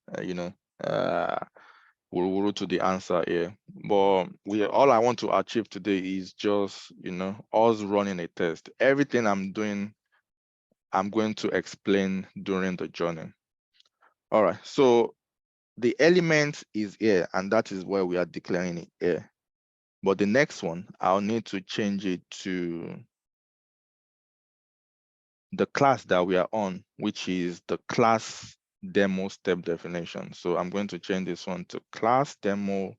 wuru to the answer here. But all I want to achieve today is just, us running a test. Everything I'm doing, I'm going to explain during the journey. All right, so the element is here, and that is where we are declaring it here. But the next one, I'll need to change it to the class that we are on, which is the class demo step definition. So I'm going to change this one to class demo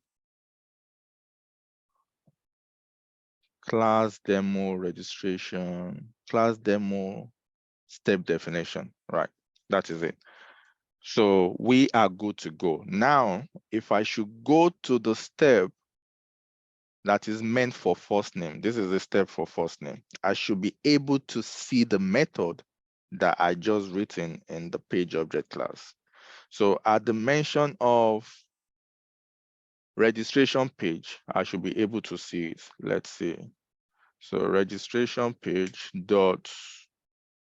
registration, class demo step definition, right? That is it. So we are good to go. Now, if I should go to the step that is meant for first name, this is the step for first name, I should be able to see the method that I just written in the page object class. So at the mention of registration page, I should be able to see it. Let's see. So registration page dot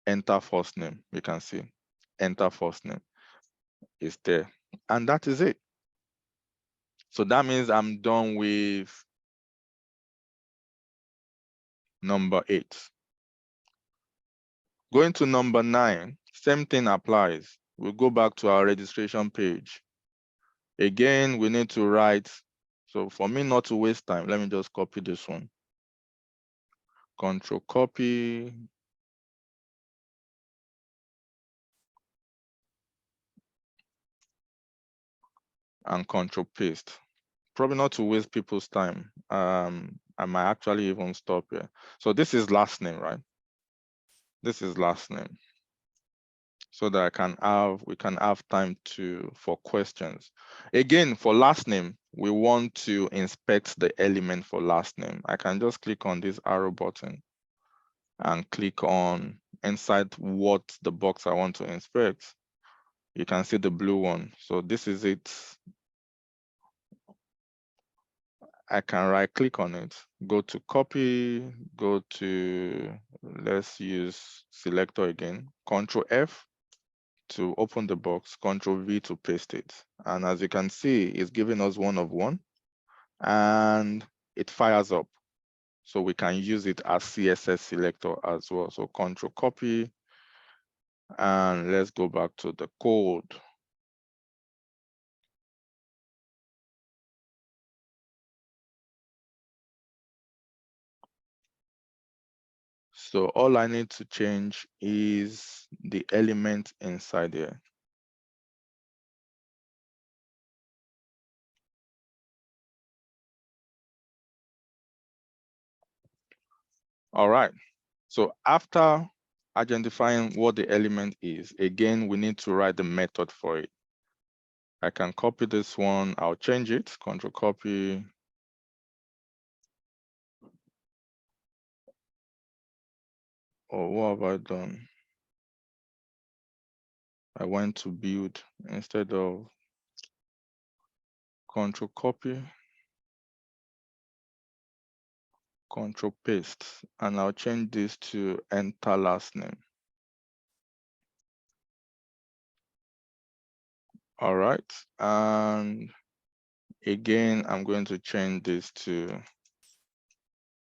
enter first name. You can see enter first name is there. And that is it. So that means I'm done with number 8. Going to number 9, same thing applies. We'll go back to our registration page. Again, we need to write. So for me not to waste time, let me just copy this one. Control copy. And control paste. Probably not to waste people's time. I might actually even stop here. So this is last name, right? This is last name. So that we can have time for questions. Again, for last name, we want to inspect the element for last name. I can just click on this arrow button and click on inside what the box I want to inspect. You can see the blue one. So this is it. I can right click on it, go to copy, go to, let's use selector again, Control F to open the box, Control V to paste it. And as you can see, it's giving us 1 of 1 and it fires up. So we can use it as CSS selector as well. So Control copy and let's go back to the code. So all I need to change is the element inside here. All right. So after identifying what the element is, again, we need to write the method for it. I can copy this one. I'll change it. Control copy. Oh, what have I done? I went to build instead of control copy, control paste, and I'll change this to enter last name. All right. And again, I'm going to change this to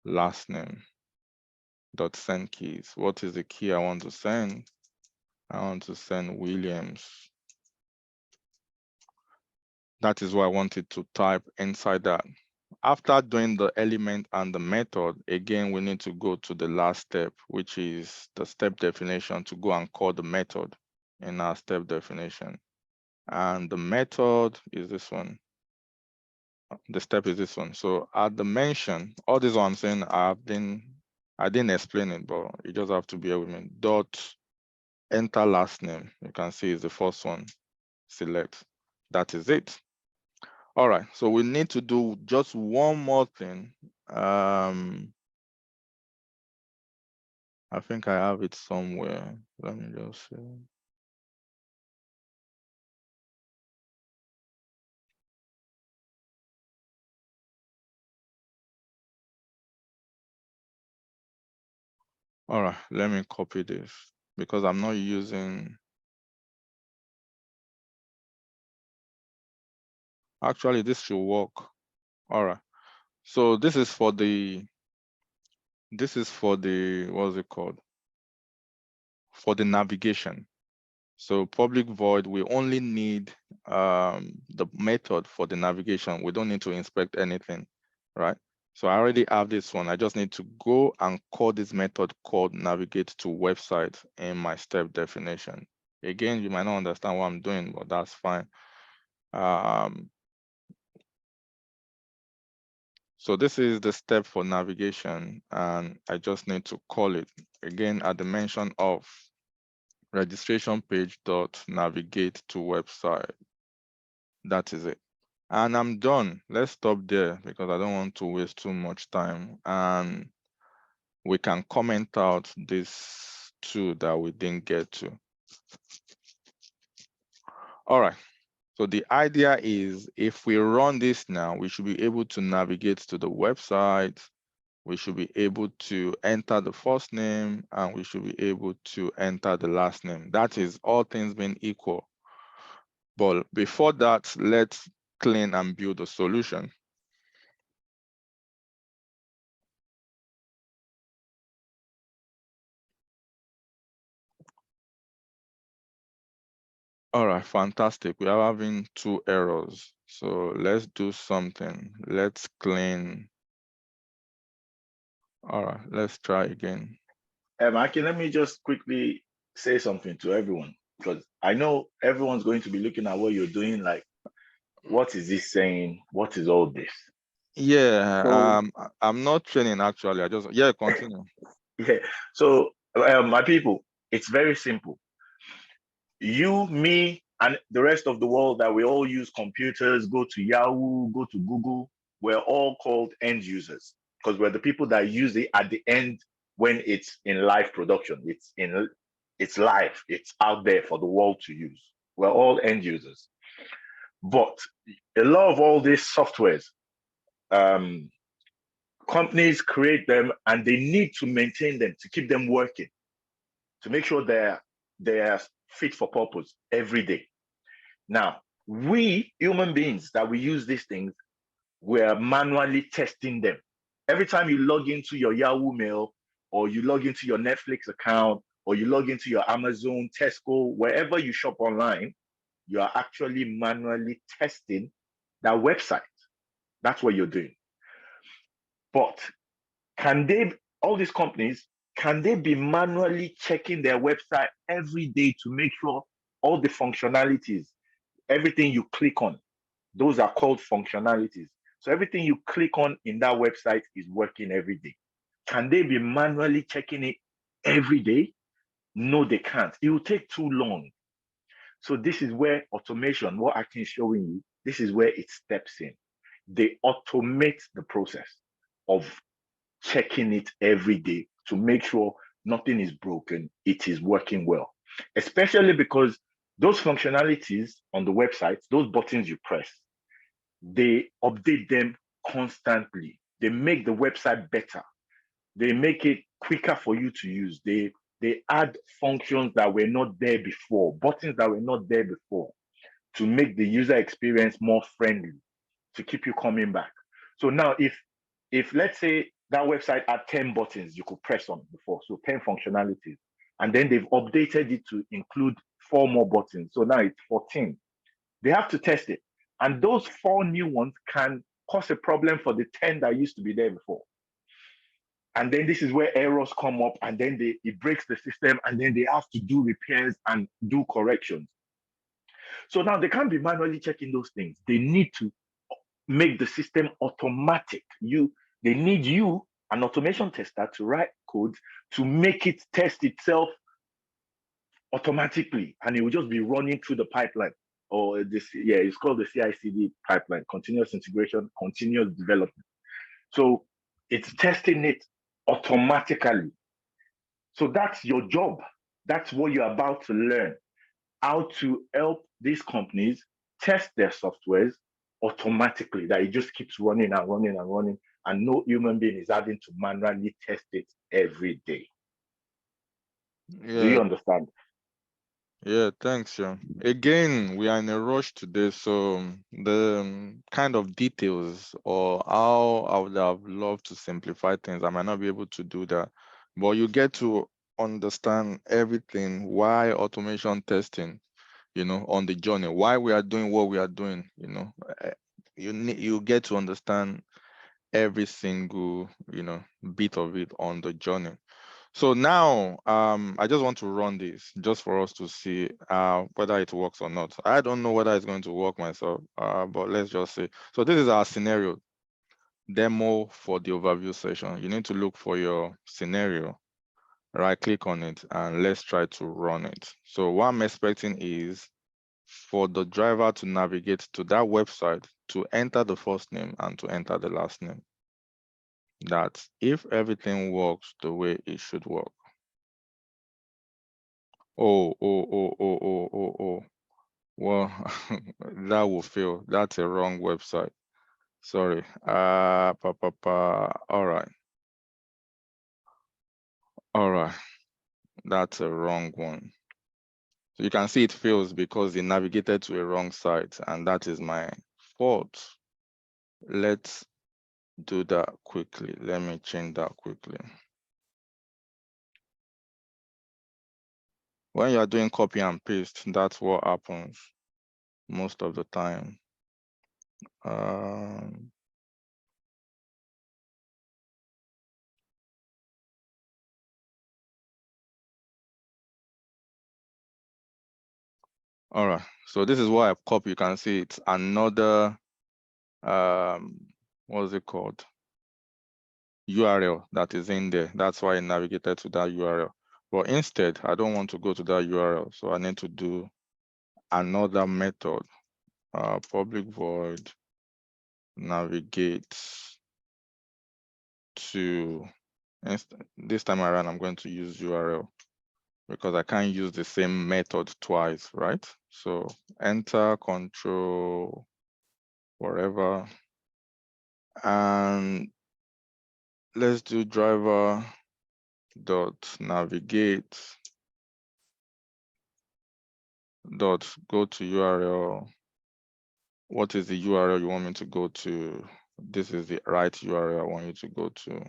last name dot send keys. What is the key I want to send? I want to send Williams. That is what I wanted to type inside that. After doing the element and the method, again, we need to go to the last step, which is the step definition, to go and call the method in our step definition. And the method is this one. the step is this one. So at the mention, all this one I'm saying, I didn't explain it, but you just have to bear with me. Dot enter last name. You can see is the first one. Select. That is it. All right. So we need to do just one more thing. I think I have it somewhere. Let me just see. All right, let me copy this because I'm not using. Actually, this should work. All right. So this is for the what's it called? For the navigation. So public void, we only need the method for the navigation. We don't need to inspect anything, right? So I already have this one. I just need to go and call this method called navigate to website in my step definition. Again, you might not understand what I'm doing, but that's fine. So this is the step for navigation, and I just need to call it again at the mention of registration page dot navigate to website. That is it. And I'm done. Let's stop there because I don't want to waste too much time. And we can comment out this two that we didn't get to. All right. So the idea is if we run this now, we should be able to navigate to the website. We should be able to enter the first name and we should be able to enter the last name. That is all things being equal. But before that, let's clean and build a solution. All right, fantastic. We are having 2 errors. So let's do something. Let's clean. All right, let's try again. Aki, let me just quickly say something to everyone because I know everyone's going to be looking at what you're doing. Like, what is this saying? What is all this? Yeah, So, I'm not training actually. I just, yeah, continue. yeah. So, my people, it's very simple. You, me, and the rest of the world that we all use computers, go to Yahoo, go to Google, we're all called end users because we're the people that use it at the end when it's in live production. It's live, it's out there for the world to use. We're all end users. But a lot of all these softwares, um, companies create them and they need to maintain them to keep them working, to make sure they're fit for purpose every day. Now, we human beings that we use these things, we're manually testing them. Every time you log into your Yahoo Mail or you log into your Netflix account or you log into your Amazon, Tesco, wherever you shop online, you are actually manually testing that website. That's what you're doing. But all these companies, can they be manually checking their website every day to make sure all the functionalities, everything you click on, those are called functionalities. So everything you click on in that website is working every day. Can they be manually checking it every day? No, they can't. It will take too long. So this is where automation, what I can show you, this is where it steps in. They automate the process of checking it every day to make sure nothing is broken, it is working well. Especially because those functionalities on the website, those buttons you press, they update them constantly. They make the website better. They make it quicker for you to use. They add functions that were not there before, buttons that were not there before, to make the user experience more friendly, to keep you coming back. So now if let's say that website had 10 buttons you could press on before, so 10 functionalities, and then they've updated it to include 4 more buttons. So now it's 14. They have to test it. And those 4 new ones can cause a problem for the 10 that used to be there before. And then this is where errors come up, and then it breaks the system, and then they have to do repairs and do corrections. So now they can't be manually checking those things. They need to make the system automatic. They need you, an automation tester, to write code to make it test itself automatically, and it will just be running through the pipeline. Or this, yeah, it's called the CI/CD pipeline, continuous integration, continuous development. So it's testing it automatically. So that's your job. That's what you're about to learn, how to help these companies test their softwares automatically, that it just keeps running and running and running, and no human being is having to manually test it every day. Yeah. Do you understand? Yeah, thanks, Sean. Again, we are in a rush today, so the kind of details or how I would have loved to simplify things, I might not be able to do that. But you get to understand everything, why automation testing, on the journey, why we are doing what we are doing, you get to understand every single, bit of it on the journey. So now, I just want to run this just for us to see whether it works or not. I don't know whether it's going to work myself, but let's just see. So this is our scenario demo for the overview session. You need to look for your scenario, right click on it, and let's try to run it. So what I'm expecting is for the driver to navigate to that website, to enter the first name and to enter the last name. That if everything works the way it should work. Oh. Well, that will fail. That's a wrong website. Sorry. All right. All right. That's a wrong one. So you can see it fails because it navigated to a wrong site, and that is my fault. Let's do that quickly. Let me change that quickly. When you are doing copy and paste, that's what happens most of the time. All right, so this is what I've copied. You can see it's another, what's it called? URL that is in there. That's why I navigated to that URL. But instead, I don't want to go to that URL. So I need to do another method, public void navigate to, this time around, I'm going to use URL because I can't use the same method twice, right? So enter, control, whatever. And let's do driver dot navigate dot go to URL. What is the URL you want me to go to? This is the right URL I want you to go to,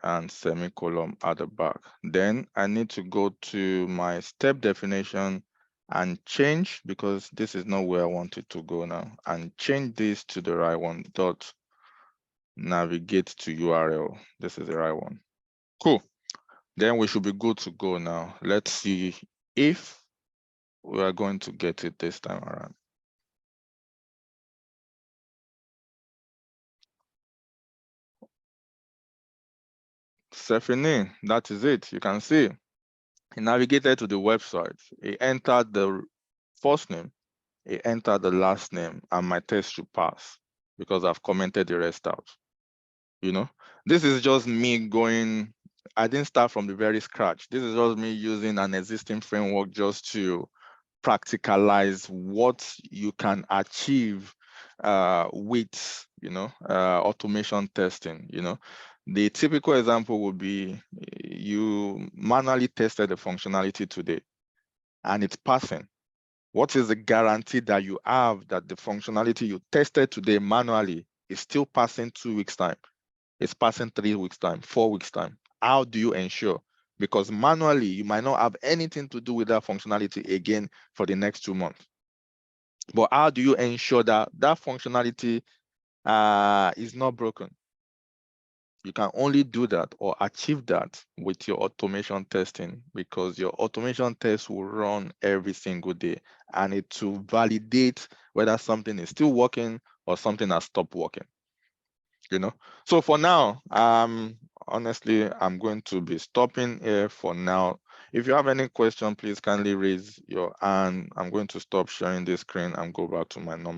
and semicolon at the back. Then I need to go to my step definition and change, because this is not where I want it to go now, and change this to the right one, dot navigate to URL. This is the right one. Cool. Then we should be good to go now. Let's see if we are going to get it this time around. Stephanie, that is it. You can see he navigated to the website. He entered the first name, he entered the last name, and my test should pass because I've commented the rest out. This is just me going, I didn't start from the very scratch. This is just me using an existing framework just to practicalize what you can achieve with automation testing. The typical example would be you manually tested the functionality today and it's passing. What is the guarantee that you have that the functionality you tested today manually is still passing 2 weeks time? It's passing 3 weeks time, 4 weeks time. How do you ensure? Because manually, you might not have anything to do with that functionality again for the next 2 months. But how do you ensure that that functionality is not broken? You can only do that or achieve that with your automation testing, because your automation tests will run every single day and it will validate whether something is still working or something has stopped working. So for now, honestly, I'm going to be stopping here for now. If you have any question, please kindly raise your hand. I'm going to stop sharing this screen and go back to my normal